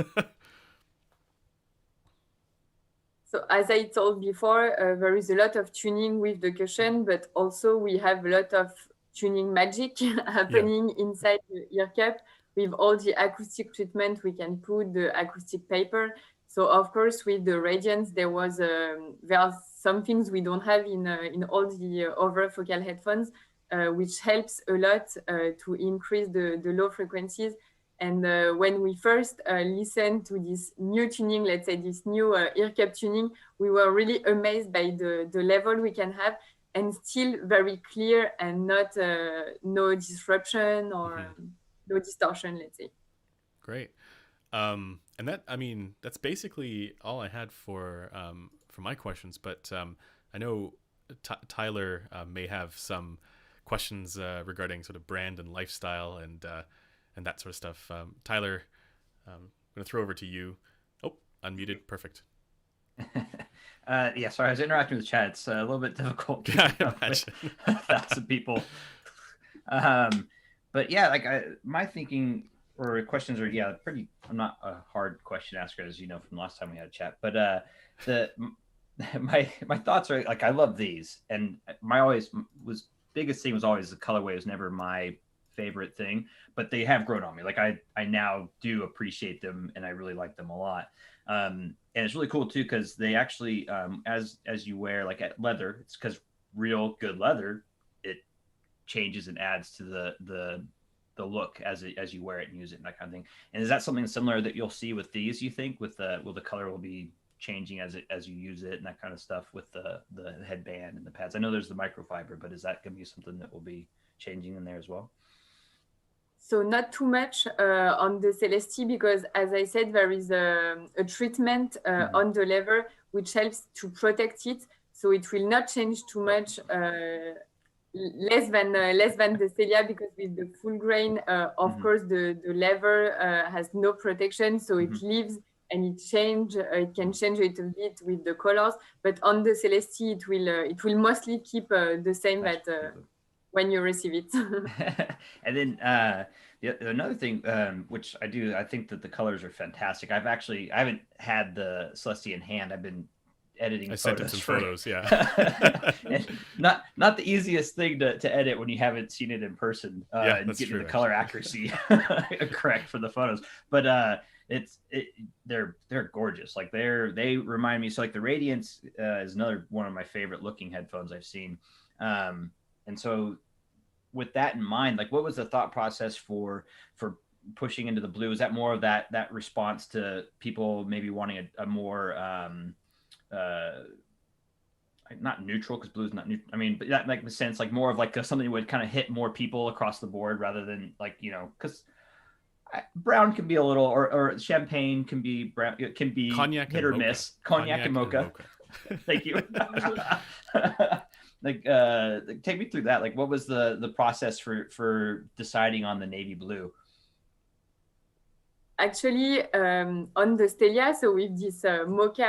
So as I told before, there is a lot of tuning with the cushion, but also we have a lot of tuning magic happening inside the ear cup with all the acoustic treatment we can put, the acoustic paper. So of course, with the Radiance, there are some things we don't have in all the other focal headphones, which helps a lot to increase the low frequencies. And when we first listened to this new tuning, let's say this new ear cup tuning, we were really amazed by the level we can have, and still very clear and not no disruption or no distortion, let's say. Great. And that's basically all I had for my questions. But I know Tyler may have some questions regarding sort of brand and lifestyle and that sort of stuff. Tyler, I'm going to throw over to you. Oh, unmuted. Perfect. Yeah, sorry, I was interacting with the chat. It's a little bit difficult. Yeah, I imagine. Thousands of people. But yeah, like my thinking or questions are pretty. I'm not a hard question asker, as you know from last time we had a chat. But my thoughts are like I love these, and my biggest thing was always the colorway was never my favorite thing, but they have grown on me. Like I now do appreciate them, and I really like them a lot. And it's really cool too because they actually, as you wear like at leather, it's because real good leather, it changes and adds to the look as you wear it and use it and that kind of thing. And is that something similar that you'll see with these? You think with will the color will be changing as you use it and that kind of stuff with the headband and the pads? I know there's the microfiber, but is that going to be something that will be changing in there as well? So not too much on the Celestee because, as I said, there is a treatment on the leather which helps to protect it. So it will not change too much, less than the Celia, because with the full grain, of course, the leather has no protection, so it leaves and it can change a little bit with the colors. But on the Celestee, it will mostly keep the same when you receive it. And then another thing, which I think that the colors are fantastic. I haven't had the Celestee in hand. I've been editing. I sent it some photos, yeah. And not the easiest thing to edit when you haven't seen it in person. And get the color accuracy correct for the photos. But they're gorgeous. Like they remind me. So like the Radiance is another one of my favorite looking headphones I've seen. And so with that in mind, like what was the thought process for pushing into the blue? Is that more of that response to people maybe wanting a more not neutral, because blue is not neutral. I mean, but that like the sense like more of like something that would kind of hit more people across the board rather than like, because brown can be a little, or champagne can be brown, it can be cognac hit or miss. Cognac and mocha. Thank you. Like take me through that. Like what was the process for deciding on the navy blue? Actually, on the Stelia, so with this mocha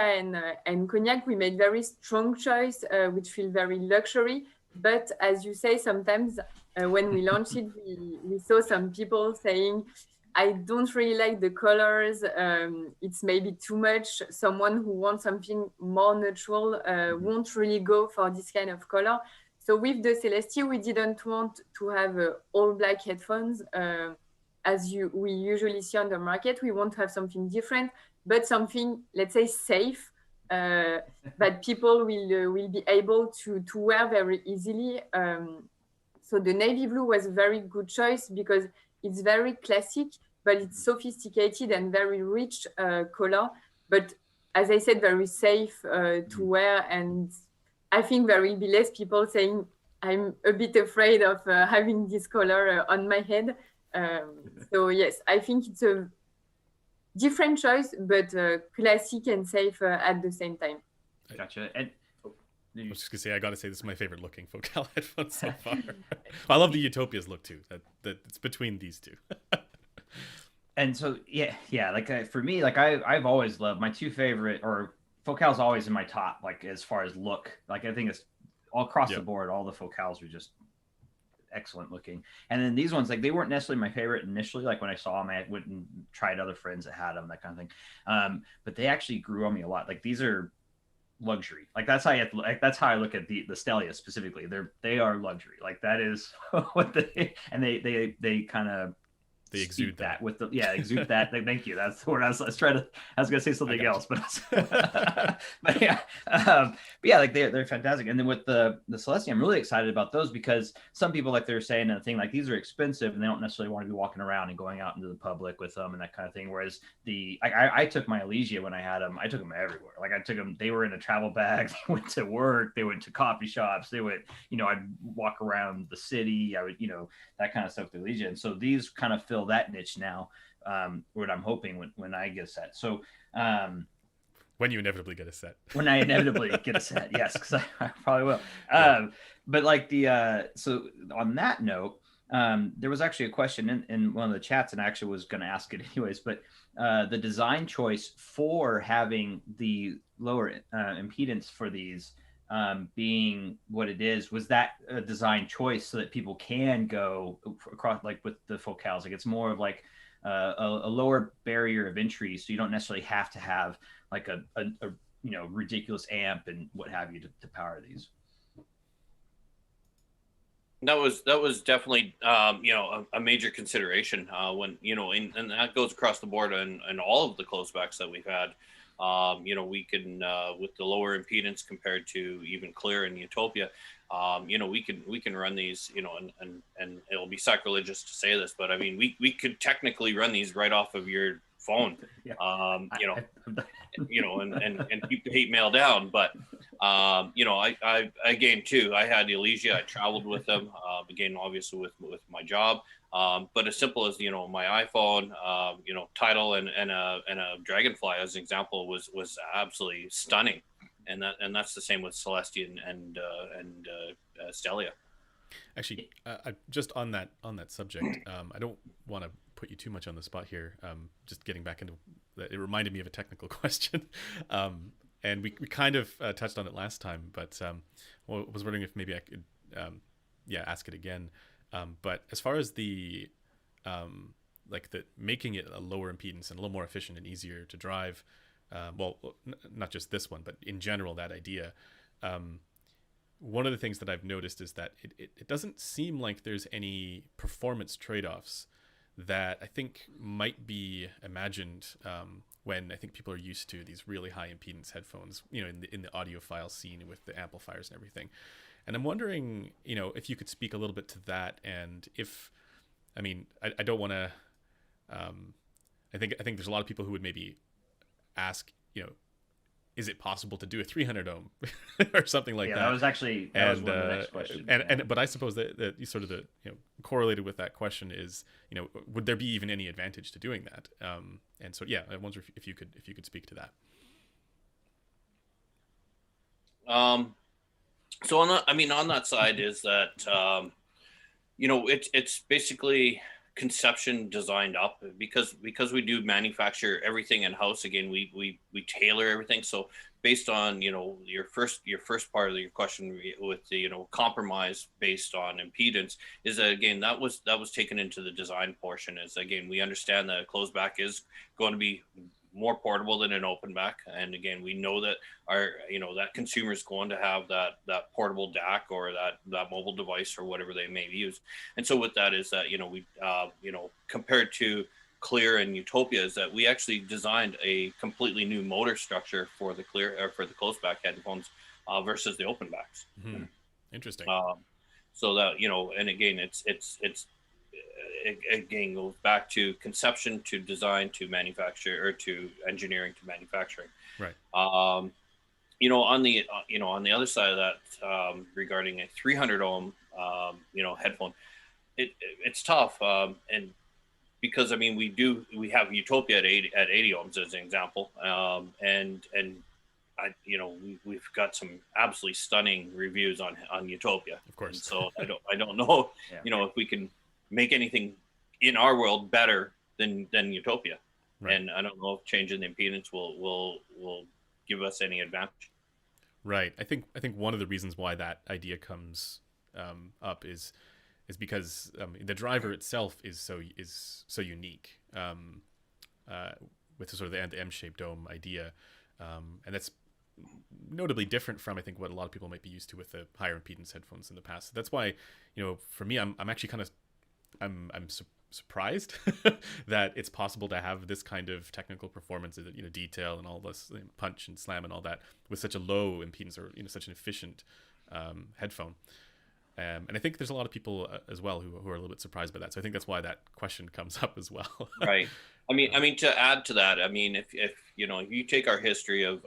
and cognac, we made very strong choice, which feel very luxury. But as you say, sometimes when we launched it, we saw some people saying, I don't really like the colors. It's maybe too much. Someone who wants something more neutral won't really go for this kind of color. So with the Celestee, we didn't want to have all black headphones as we usually see on the market. We want to have something different, but something, let's say, safe that people will be able to wear very easily. So the navy blue was a very good choice because it's very classic, but it's sophisticated and very rich color. But as I said, very safe to wear. And I think there will be less people saying, I'm a bit afraid of having this color on my head. So yes, I think it's a different choice, but classic and safe at the same time. Gotcha. And I was just gonna say, I gotta say, this is my favorite looking Focal headphone so far. I love the Utopia's look too. That it's between these two. And so yeah, like for me, like I've always loved my two favorite, or Focal's always in my top, like as far as look. Like I think it's all across the board, all the Focals are just excellent looking. And then these ones, like they weren't necessarily my favorite initially. Like when I saw them, I went and tried other friends that had them, that kind of thing. But they actually grew on me a lot. Like these are luxury. Like that's how I look at the Stellia specifically. They are luxury. Like that is what they kind of they exude that with the exude that. Thank you. That's the word I was gonna say something else, but but yeah, like they're fantastic. And then with the Celestee, I'm really excited about those because some people, like they're saying a thing like these are expensive and they don't necessarily want to be walking around and going out into the public with them and that kind of thing. Whereas I took my Elysia when I had them. I took them everywhere. Like I took them. They were in a travel bag. They went to work. They went to coffee shops. They went. I'd walk around the city. I would that kind of stuff with Elysia. And so these kind of fill that niche now, what I'm hoping when I get a set. So when you inevitably get a set. When I inevitably get a set, yes, because I probably will. But like so on that note, there was actually a question in one of the chats, and I actually was going to ask it anyways, but the design choice for having the lower impedance for these being what it is, was that a design choice so that people can go across, like with the Focals, like it's more of like a lower barrier of entry, so you don't necessarily have to have like a ridiculous amp and what have you to power these? That was definitely a major consideration when and that goes across the board and all of the close backs that we've had. We can with the lower impedance compared to even Clear and Utopia, we can run these, and it'll be sacrilegious to say this, but I mean we could technically run these right off of your phone, and keep the hate mail down. But I again too, I had Elysia, I traveled with them, again obviously with my job. But as simple as my iPhone, Tidal and a Dragonfly as an example was absolutely stunning, and that's the same with Celestee and Stellia. Actually, just on that subject, I don't want to put you too much on the spot here. Just getting back into that, it reminded me of a technical question, and we kind of touched on it last time, but I was wondering if maybe I could ask it again. But as far as the making it a lower impedance and a little more efficient and easier to drive, not just this one, but in general, that idea, one of the things that I've noticed is that it doesn't seem like there's any performance trade-offs that I think might be imagined when I think people are used to these really high impedance headphones, in the audiophile scene with the amplifiers and everything. And I'm wondering, if you could speak a little bit to that, and I don't want to. I think there's a lot of people who would maybe ask, is it possible to do a 300 ohm or something like that? Yeah, that was one of the next questions. But I suppose that sort of the correlated with that question is, would there be even any advantage to doing that? And so I wonder if you could speak to that. So on that side is that it's basically conception designed up because we do manufacture everything in house. Again, we tailor everything. So based on, you know, your first part of your question with the, you know, compromise based on impedance, is that again that was taken into the design portion. Is again, we understand that a closed back is going to be more portable than an open back, and again, we know that our, you know, that consumer is going to have that portable DAC or that mobile device or whatever they may use. And so with that is that, you know, we you know, compared to Clear and Utopia, is that we actually designed a completely new motor structure for the Clear or for the closed back headphones versus the open backs. Mm-hmm. Interesting. So that, you know, and again, it again goes back to conception to design to manufacture, or to engineering to manufacturing. Right. You know, on the other side of that, regarding a 300 ohm, you know, headphone, it's tough, and because I mean we have Utopia at 80 ohms as an example, and I, you know, we've got some absolutely stunning reviews on Utopia, of course. And so I don't know, you know, if we can make anything in our world better than Utopia, right. And I don't know if changing the impedance will give us any advantage. Right. I think one of the reasons why that idea comes up is because the driver itself is so unique, with the sort of the M-shaped dome idea, and that's notably different from, I think, what a lot of people might be used to with the higher impedance headphones in the past. So that's why, you know, for me, I'm actually kind of surprised that it's possible to have this kind of technical performance, you know, detail and all this, you know, punch and slam and all that with such a low impedance, or, you know, such an efficient headphone. And I think there's a lot of people as well who are a little bit surprised by that. So I think that's why that question comes up as well. Right. I mean, to add to that, I mean, if you know, if you take our history of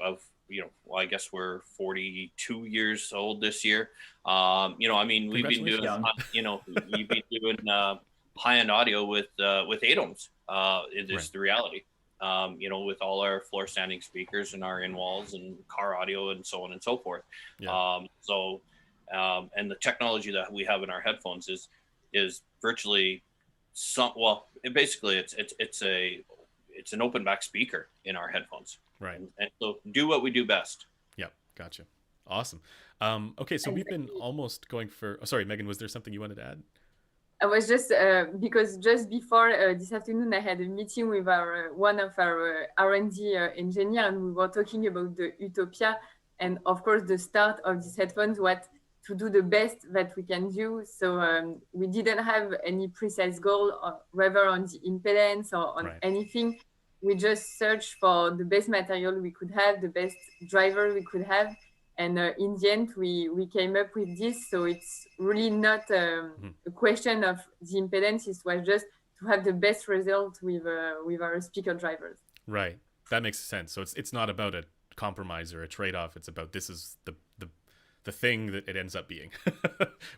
you know, well, I guess we're 42 years old this year. You know, I mean, we've been doing, you know, we've been doing high-end audio with 8 ohms. It is the reality. You know, with all our floor standing speakers and our in-walls and car audio and so on and so forth. Yeah. And the technology that we have in our headphones is virtually basically it's an open back speaker in our headphones. Right. And so do what we do best. Yep. Gotcha. Awesome. Okay. So we've been almost going for, oh, sorry, Megan, was there something you wanted to add? I was just, because just before this afternoon, I had a meeting with one of our R&D engineer, and we were talking about the Utopia, and of course the start of these headphones, what to do the best that we can do. So we didn't have any precise goal, rather on the impedance or on anything. We just searched for the best material we could have, the best driver we could have. And in the end, we came up with this. So it's really not a question of the impedance. It was just to have the best result with our speaker drivers. Right. That makes sense. So it's not about a compromise or a trade-off. It's about, this is the thing that it ends up being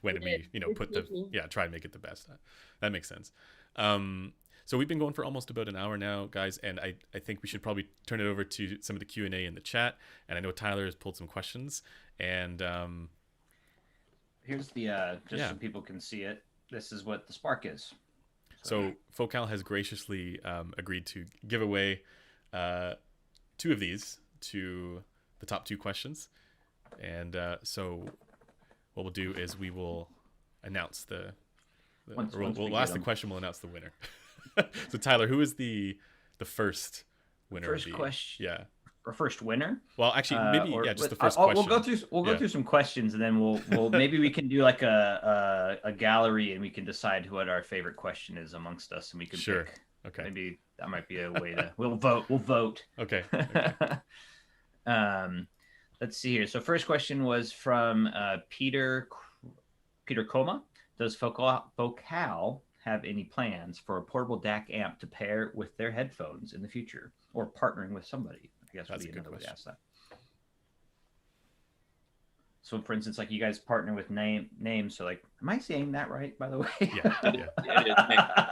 when we, you know, try and make it the best. That makes sense. So we've been going for almost about an hour now, guys, and I think we should probably turn it over to some of the Q&A in the chat. And I know Tyler has pulled some questions. And here's the so people can see it. This is what the Spark is. So Focal has graciously agreed to give away 2 of these to the top 2 questions. And so what we'll do is we will announce we'll ask the question, we'll announce the winner. So Tyler, who is the first winner? First question. Yeah. Or first winner? Well, actually, maybe just the first question. We'll go through some questions, and then we'll maybe we can do like a gallery, and we can decide what our favorite question is amongst us, and we can pick. Okay. Maybe that might be a way to. We'll vote. Okay. Let's see here. So first question was from Peter Coma. Does Focal have any plans for a portable DAC amp to pair with their headphones in the future, or partnering with somebody? I guess would be another way to ask that. So, for instance, like you guys partner with names. So, like, am I saying that right? By the way, yeah. It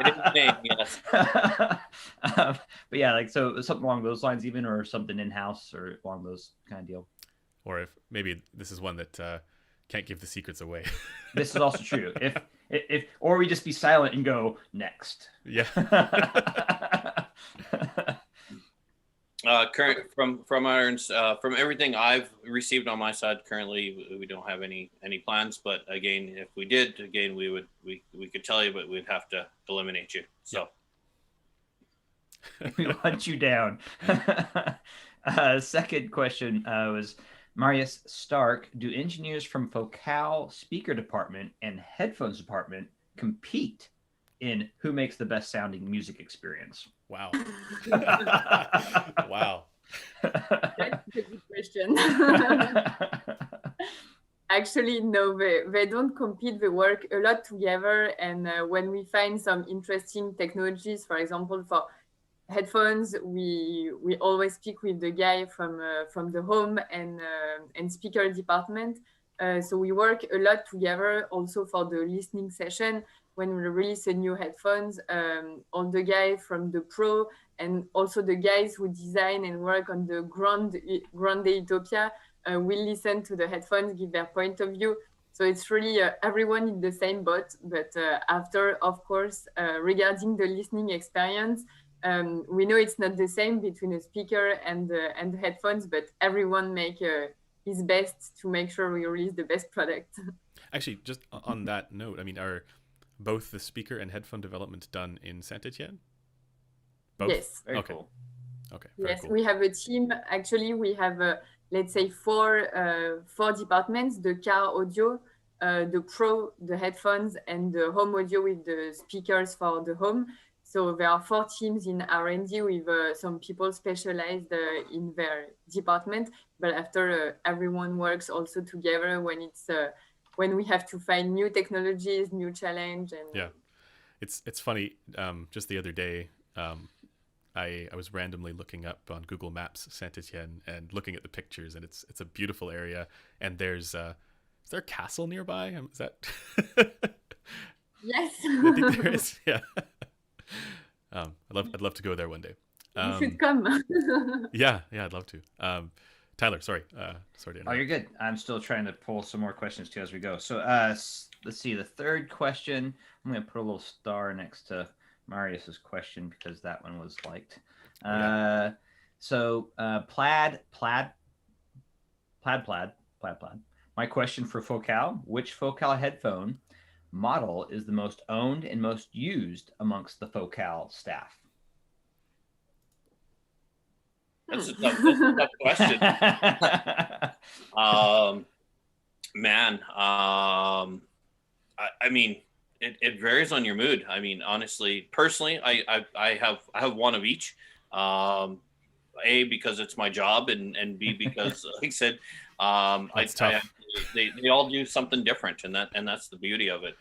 is name, yes. But yeah, like so something along those lines, even, or something in house, or along those kind of deal. Or if maybe this is one that can't give the secrets away. This is also true. If or we just be silent and go next. Yeah. From everything I've received on my side, currently we don't have any plans. But again, if we did, again, we could tell you, but we'd have to eliminate you. So We hunt you down. Second question was Marius Stark. Do engineers from Focal speaker department and headphones department compete in who makes the best sounding music experience? Wow. Wow. That's a good question. Actually, no, they don't compete. They work a lot together. And when we find some interesting technologies, for example, for headphones, we always speak with the guy from the home and speaker department. So we work a lot together. Also for the listening session, when we release a new headphones, all the guys from the pro and also the guys who design and work on the Grande Utopia will listen to the headphones, give their point of view. So it's really everyone in the same boat. But after, of course, regarding the listening experience, we know it's not the same between a speaker and the headphones, but everyone make his best to make sure we release the best product. Actually, just on that note, I mean, are both the speaker and headphone development done in Saint-Etienne? Both? Yes. Very Okay. cool. Okay. Yes, Cool. we have a team. Actually, we have, let's say, four departments: the car audio, the pro, the headphones, and the home audio with the speakers for the home. So there are 4 teams in R&D with some people specialized in their department. But after, everyone works also together when it's when we have to find new technologies, new challenge. And Yeah, it's funny. Just the other day, I was randomly looking up on Google Maps Saint-Etienne and looking at the pictures, and it's a beautiful area. And there's is there a castle nearby? Is that? Yes. I think there is. Yeah. I'd love to go there one day. You should come. Yeah, I'd love to. Tyler, sorry to interrupt. Oh, you're good. I'm still trying to pull some more questions too as we go. So let's see. The third question, I'm going to put a little star next to Marius's question because that one was liked. So plaid. My question for Focal: which Focal headphone model is the most owned and most used amongst the Focal staff? that's a tough question. I mean, it varies on your mood. I mean, honestly, personally, I have one of each. A, because it's my job, and B, because like I said, they all do something different, and that's the beauty of it.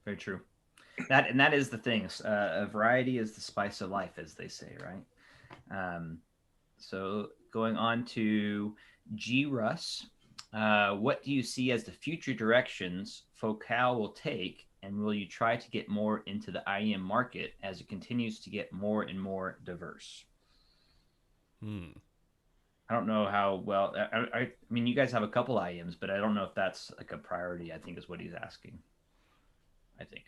Very true. That is the thing. A variety is the spice of life, as they say, right? So going on to G. Russ, what do you see as the future directions Focal will take, and will you try to get more into the IEM market as it continues to get more and more diverse? I don't know how well. I mean, you guys have a couple IEMs, but I don't know if that's like a priority. I think is what he's asking. I think.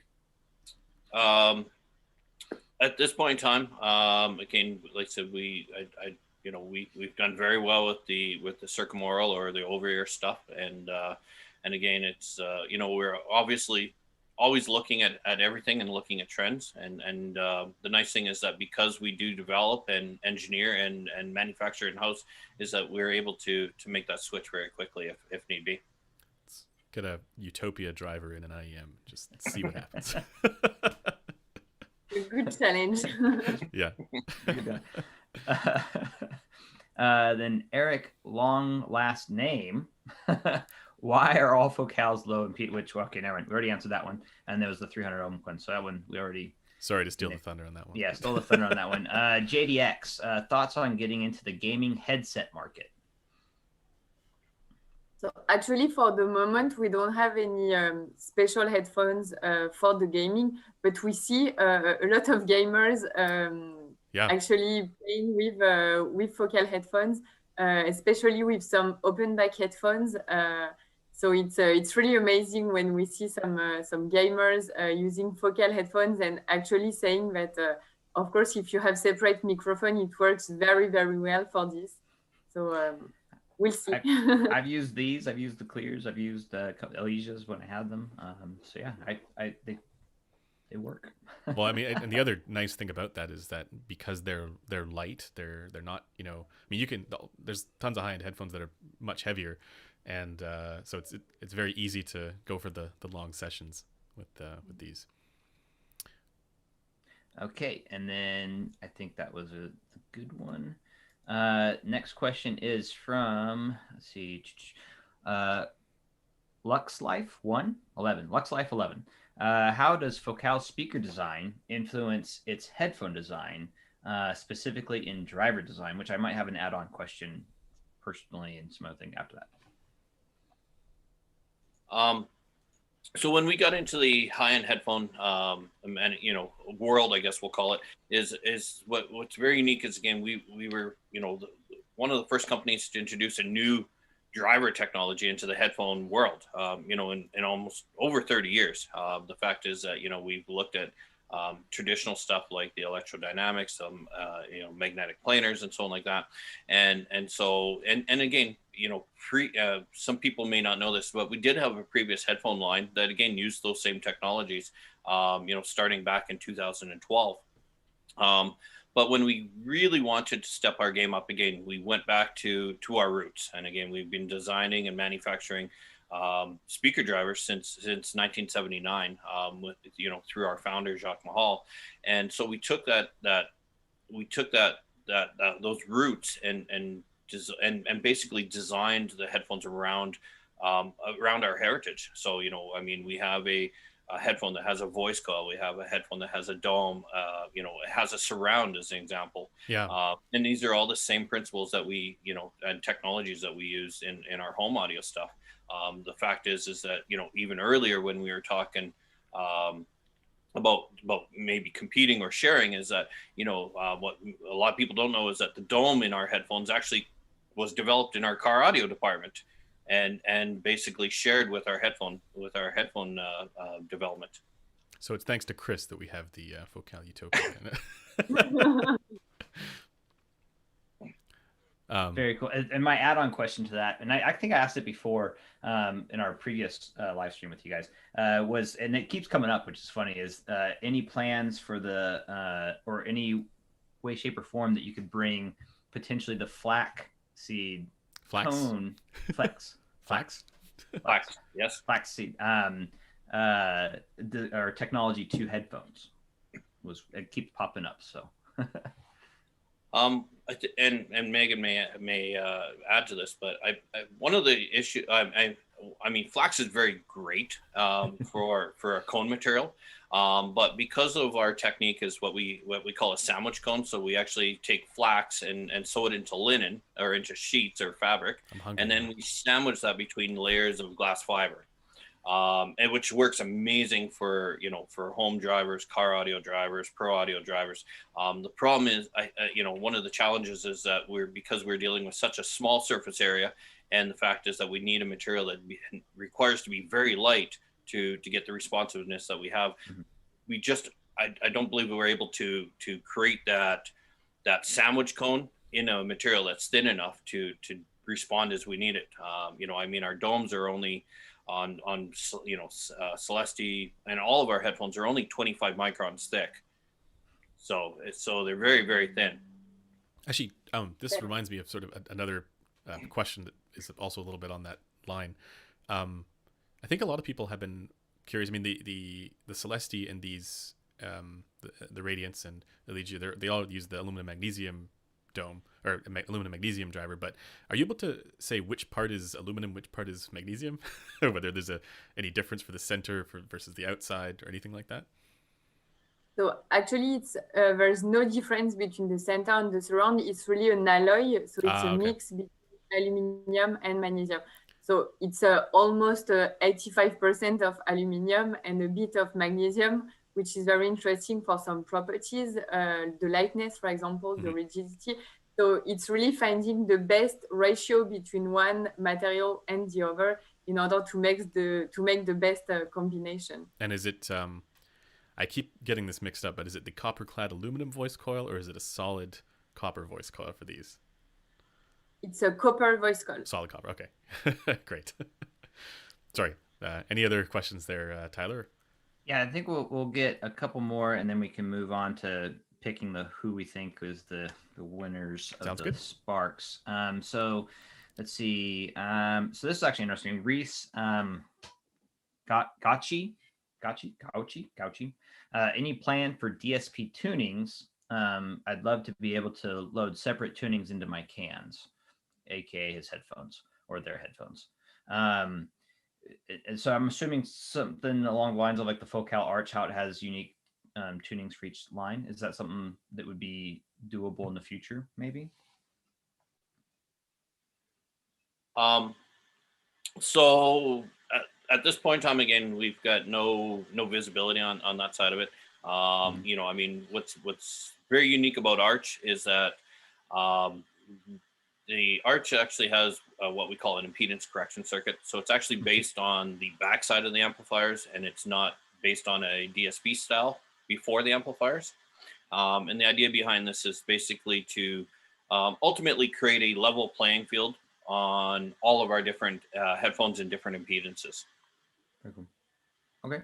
At this point in time, again, like I said, we've done very well with the circumaural or the over ear stuff, and again, it's we're obviously always looking at everything and looking at trends, and the nice thing is that because we do develop and engineer and manufacture in house, is that we're able to make that switch very quickly if need be. Let's get a Utopia driver in an IEM, just see what happens. A good challenge. Yeah. Then Eric, long last name. Why are all Focals low in which, okay, never mind. We already answered that one. And there was the 300 ohm one. So that one we already. Sorry to steal the thunder on that one. Yeah, stole the thunder on that one. JDX, thoughts on getting into the gaming headset market? So actually, for the moment, we don't have any special headphones for the gaming, but we see a lot of gamers actually playing with Focal headphones, especially with some open back headphones. So it's really amazing when we see some gamers using Focal headphones and actually saying that of course, if you have separate microphone, it works very, very well for this. So we'll see. I've used these. I've used the Clears. I've used Alesia's when I had them. So yeah, they work. Well, I mean, and the other nice thing about that is that because they're light, they're not, you know, I mean, there's tons of high-end headphones that are much heavier, and so it's very easy to go for the long sessions with these. Okay, and then I think that was a good one. Next question is from, let's see, LuxLife11. LuxLife11. How does Focal speaker design influence its headphone design, specifically in driver design, which I might have an add-on question personally and some other thing after that. So when we got into the high-end headphone, and you know, world, I guess we'll call it, is what's very unique is, again, we were, you know, one of the first companies to introduce a new driver technology into the headphone world, you know, in almost over 30 years. The fact is that, you know, we've looked at traditional stuff like the electrodynamics, you know, magnetic planars and so on like that. And again, you know, some people may not know this, but we did have a previous headphone line that again used those same technologies, you know, starting back in 2012. But when we really wanted to step our game up again, we went back to our roots. And again, we've been designing and manufacturing speaker drivers since 1979, with, you know, through our founder Jacques Mahal. And so we took those roots and basically designed the headphones around our heritage. So, you know, I mean, we have a headphone that has a voice coil. We have a headphone that has a dome. You know, it has a surround as an example. Yeah. And these are all the same principles that we, you know, and technologies that we use in our home audio stuff. The fact is that, you know, even earlier when we were talking about maybe competing or sharing, is that, you know, what a lot of people don't know is that the dome in our headphones actually was developed in our car audio department and basically shared with our headphone development. So it's thanks to Chris that we have the Focal Utopia. Very cool. And my add-on question to that, and I think I asked it before in our previous live stream with you guys, was, and it keeps coming up, which is funny, is any plans for the or any way, shape, or form that you could bring potentially the flaxseed tone, flex, yes, flaxseed, our technology to headphones. It keeps popping up, so. And Megan may add to this, but one of the issues, I mean, flax is very great for a cone material, but because of our technique is what we call a sandwich cone. So we actually take flax and sew it into linen or into sheets or fabric, and then we sandwich that between layers of glass fiber. And which works amazing for, you know, for home drivers, car audio drivers, pro audio drivers. The problem is, you know, one of the challenges is that because we're dealing with such a small surface area, and the fact is that we need a material that requires to be very light to get the responsiveness that we have. Mm-hmm. We just, I don't believe we were able to create that sandwich cone in a material that's thin enough to respond as we need it. You know, I mean, our domes are only on you know, Celestee, and all of our headphones are only 25 microns thick, so they're very, very thin. Actually, this reminds me of sort of another question that is also a little bit on that line. I think a lot of people have been curious. I mean, the Celestee and these the Radiance and Elegia, they all use the aluminum magnesium dome or aluminum magnesium driver, but are you able to say which part is aluminum, which part is magnesium, or whether there's any difference for the center versus the outside or anything like that? So actually, it's there's no difference between the center and the surround. It's really an alloy, so it's a mix between aluminium and magnesium. So it's almost 85% of aluminium and a bit of magnesium, which is very interesting for some properties, the lightness, for example, the rigidity. So it's really finding the best ratio between one material and the other in order to make the best combination. And is it, I keep getting this mixed up, but is it the copper-clad aluminum voice coil or is it a solid copper voice coil for these? It's a copper voice coil. Solid copper. Okay, great. Sorry. Any other questions there, Tyler? Yeah, I think we'll get a couple more, and then we can move on to picking who we think is the winners of Sounds the good. Sparks. So let's see. So this is actually interesting. Reese Gauchi. Any plan for DSP tunings? I'd love to be able to load separate tunings into my cans, aka his headphones or their headphones. And so I'm assuming something along the lines of like the Focal Arch, how it has unique tunings for each line. Is that something that would be doable in the future, maybe? So at this point in time, again, we've got no visibility on that side of it. You know, I mean, what's very unique about Arch is that the Arch actually has what we call an impedance correction circuit. So it's actually based on the backside of the amplifiers, and it's not based on a DSP style before the amplifiers. And the idea behind this is basically to ultimately create a level playing field on all of our different headphones and different impedances. Very cool. Okay.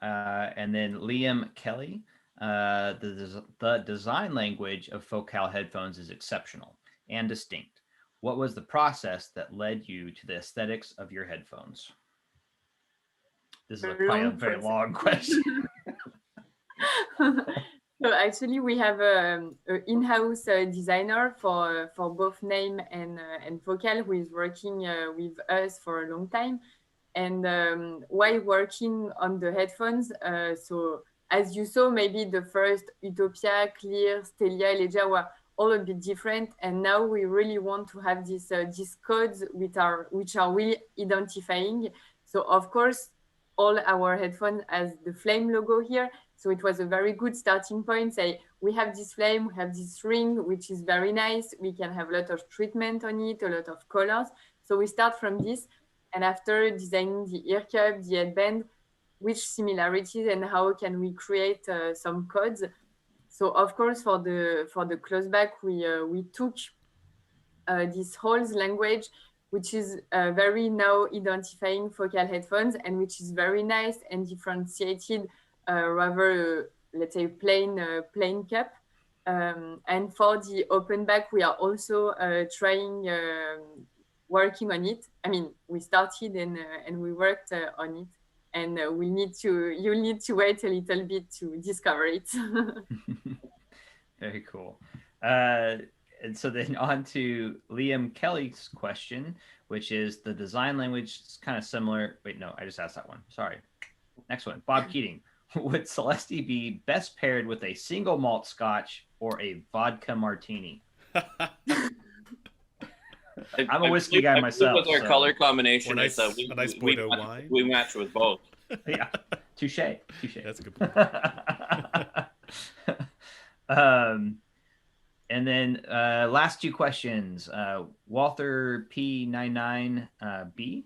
And then Liam Kelly, the design language of Focal headphones is exceptional and distinct. What was the process that led you to the aesthetics of your headphones? This is probably a very long question. So actually, we have an in-house designer for both Name and Focal, who is working with us for a long time. And while working on the headphones, so as you saw, maybe the first Utopia, Clear, Stelia, Elegia were all a bit different, and now we really want to have these codes which are really identifying. So of course, all our headphones has the flame logo here. So it was a very good starting point. Say, we have this flame, we have this ring, which is very nice. We can have a lot of treatment on it, a lot of colors. So we start from this. And after designing the ear cup, the headband, which similarities and how can we create some codes? So of course, for the closeback, we took this Halls language, which is very now identifying Focal headphones, and which is very nice and differentiated, rather let's say plain cup. And for the open back, we are also trying. Working on it. I mean, we started and we worked on it, and you'll need to wait a little bit to discover it. Very cool. And so then on to Liam Kelly's question, which is the design language is kind of similar. Wait, no, I just asked that one. Sorry. Next one, Bob Keating. Would Celestee be best paired with a single malt scotch or a vodka martini? I'm a whiskey guy myself. With our color combination, nice, we match with both. Yeah, touche. That's a good point. And then last two questions. Walther P99B.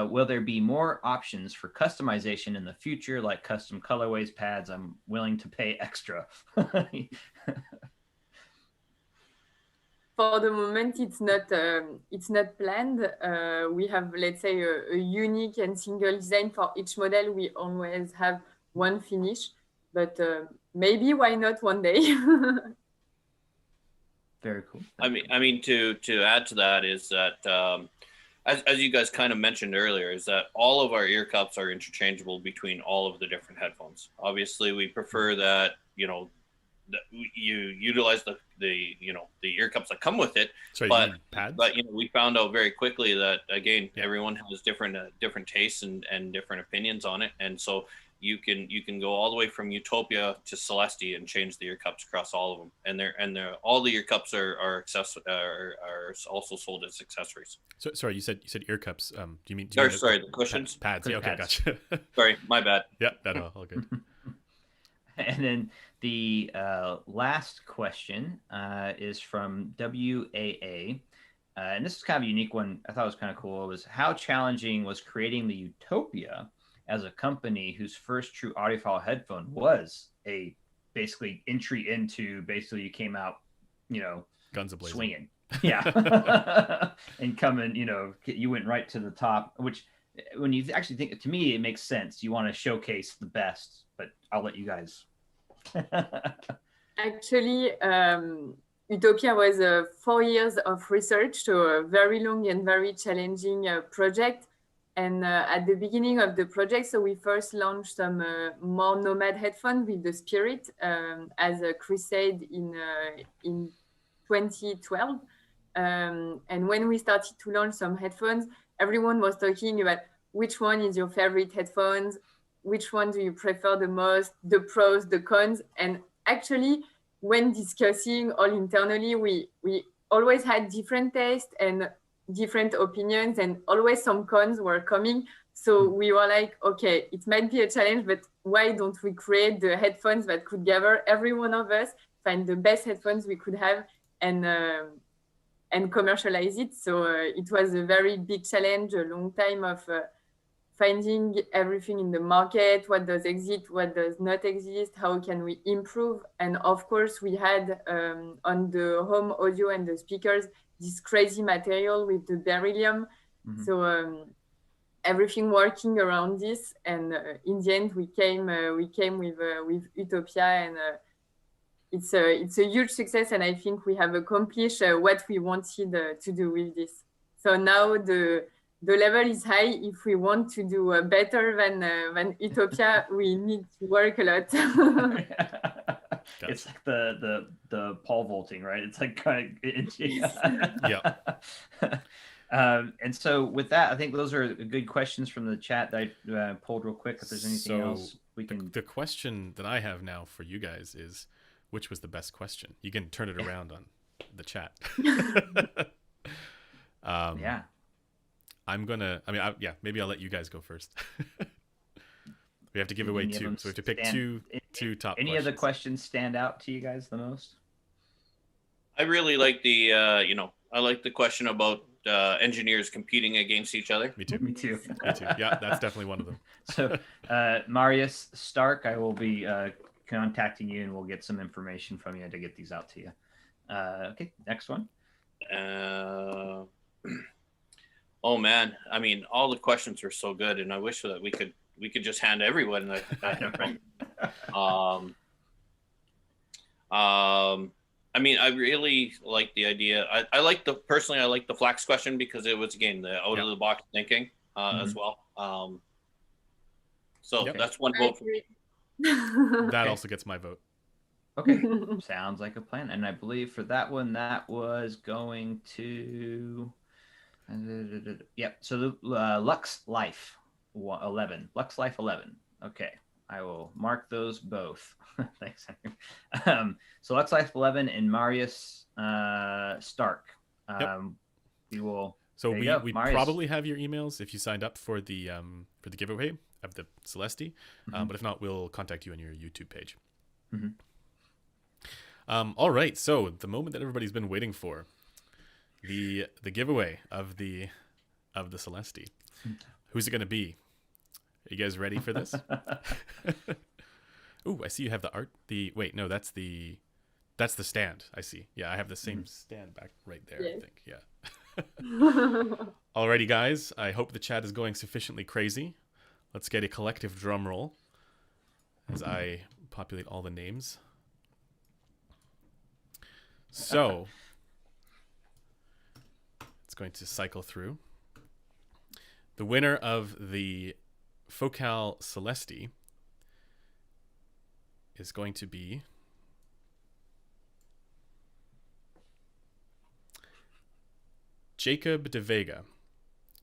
Will there be more options for customization in the future, like custom colorways, pads? I'm willing to pay extra. For the moment, it's not planned. We have, let's say, a unique and single design for each model. We always have one finish, but maybe why not one day? Very cool. I mean, to add to that is that as you guys kind of mentioned earlier, is that all of our ear cups are interchangeable between all of the different headphones. Obviously, we prefer that that you utilize the ear cups that come with it. Sorry, but pads? But we found out very quickly that again, everyone has different tastes and different opinions on it, and so you can go all the way from Utopia to Celestee and change the ear cups across all of them, and all the ear cups are also sold as accessories. So, sorry, you said ear cups. Do you mean? The cushions? Pads. Yeah, okay, pads. Gotcha. Sorry, my bad. Yeah, no, all good. And then the last question is from WAA. And this is kind of a unique one. I thought it was kind of cool. It was, how challenging was creating the Utopia as a company whose first true audiophile headphone was a basically entry into basically you came out, guns a blazing, swinging. Yeah. And coming, you went right to the top, which when you actually think, to me, it makes sense. You want to showcase the best, but I'll let you guys. Actually, Utopia was 4 years of research, so a very long and very challenging project. And at the beginning of the project, so we first launched some more nomad headphones with the Spirit as a crusade in 2012. And when we started to launch some headphones, everyone was talking about which one is your favorite headphones, which one do you prefer the most, the pros, the cons. And actually, when discussing all internally, we always had different tastes and different opinions, and always some cons were coming. So we were like, okay, it might be a challenge, but why don't we create the headphones that could gather every one of us, find the best headphones we could have, and commercialize it. So it was a very big challenge, a long time of finding everything in the market, what does exist, what does not exist, how can we improve. And of course, we had on the home audio and the speakers, this crazy material with the beryllium. Mm-hmm. So everything working around this. And in the end, we came with Utopia, and it's a huge success. And I think we have accomplished what we wanted to do with this. So now the level is high. If we want to do better than Utopia, we need to work a lot. It's like the pole vaulting, right? It's like kind of yeah. And so with that, I think those are good questions from the chat that I pulled real quick. If there's anything else we can. The question that I have now for you guys is, which was the best question? You can turn it around on the chat. Yeah. Maybe I'll let you guys go first. We have to give away two, so we have to pick two top Any questions. of the questions stand out to you guys the most? I really like the, I like the question about engineers competing against each other. Me too. Me too. Me too. Yeah, that's definitely one of them. So, Marius Stark, I will be contacting you, and we'll get some information from you to get these out to you. Okay, next one. Oh man, I mean, all the questions were so good, and I wish that we could just hand everyone that. I mean, I really like the idea. I like the flax question because it was, again, the out of the box thinking as well. So that's one vote for me. That also gets my vote. Okay, sounds like a plan. And I believe for that one, that was going to. Yep. So the Lux Life 11. Lux Life 11. Okay. I will mark those both. Thanks. So Lux Life 11 and Marius Stark. We will. So we probably have your emails if you signed up for the giveaway of the Celestee. But if not, we'll contact you on your YouTube page. Mm-hmm. All right. So the moment that everybody's been waiting for. The giveaway of the Celestee. Who's it going to be? Are you guys ready for this? Ooh, I see you have the art. Wait, no, that's the stand. I see. Yeah, I have the same stand back right there. Yes. I think. Yeah. Alrighty, guys. I hope the chat is going sufficiently crazy. Let's get a collective drum roll as I populate all the names. So. Going to cycle through. The winner of the Focal Celestee is going to be Jacob De Vega.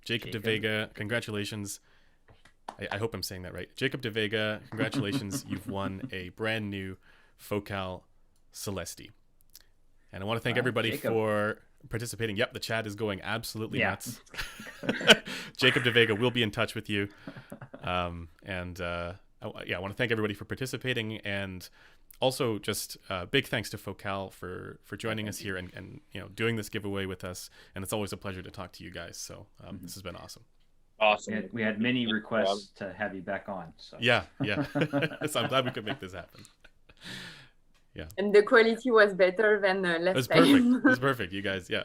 Jacob De Vega, congratulations. I hope I'm saying that right. Jacob De Vega, congratulations. You've won a brand new Focal Celestee. And I want to thank everybody for participating. Yep, the chat is going absolutely nuts. Jacob De Vega will be in touch with you. I want to thank everybody for participating, and also just big thanks to Focal for joining us here and doing this giveaway with us. And it's always a pleasure to talk to you guys. So this has been awesome. Awesome. We had many requests to have you back on. So Yeah. So I'm glad we could make this happen. Yeah. And the quality was better than It was last time. perfect. It was perfect, you guys. Yeah.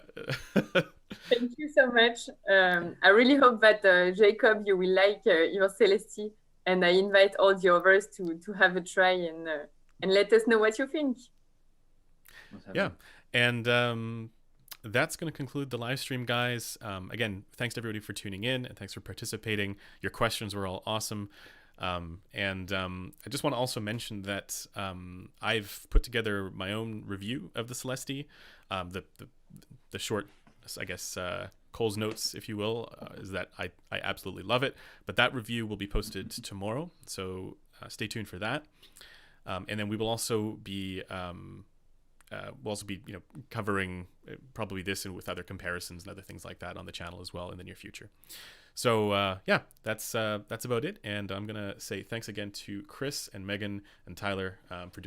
Thank you so much. I really hope that Jacob, you will like your Celestee, and I invite all the others to have a try and let us know what you think. Yeah, and that's going to conclude the live stream, guys. Again, thanks to everybody for tuning in, and thanks for participating. Your questions were all awesome. And I just want to also mention that I've put together my own review of the Celestee, the short, I guess, Cole's notes, if you will, is that I absolutely love it. But that review will be posted tomorrow, so stay tuned for that. And then we will also be covering probably this and with other comparisons and other things like that on the channel as well in the near future. So yeah, that's about it. And I'm gonna say thanks again to Chris and Megan and Tyler for doing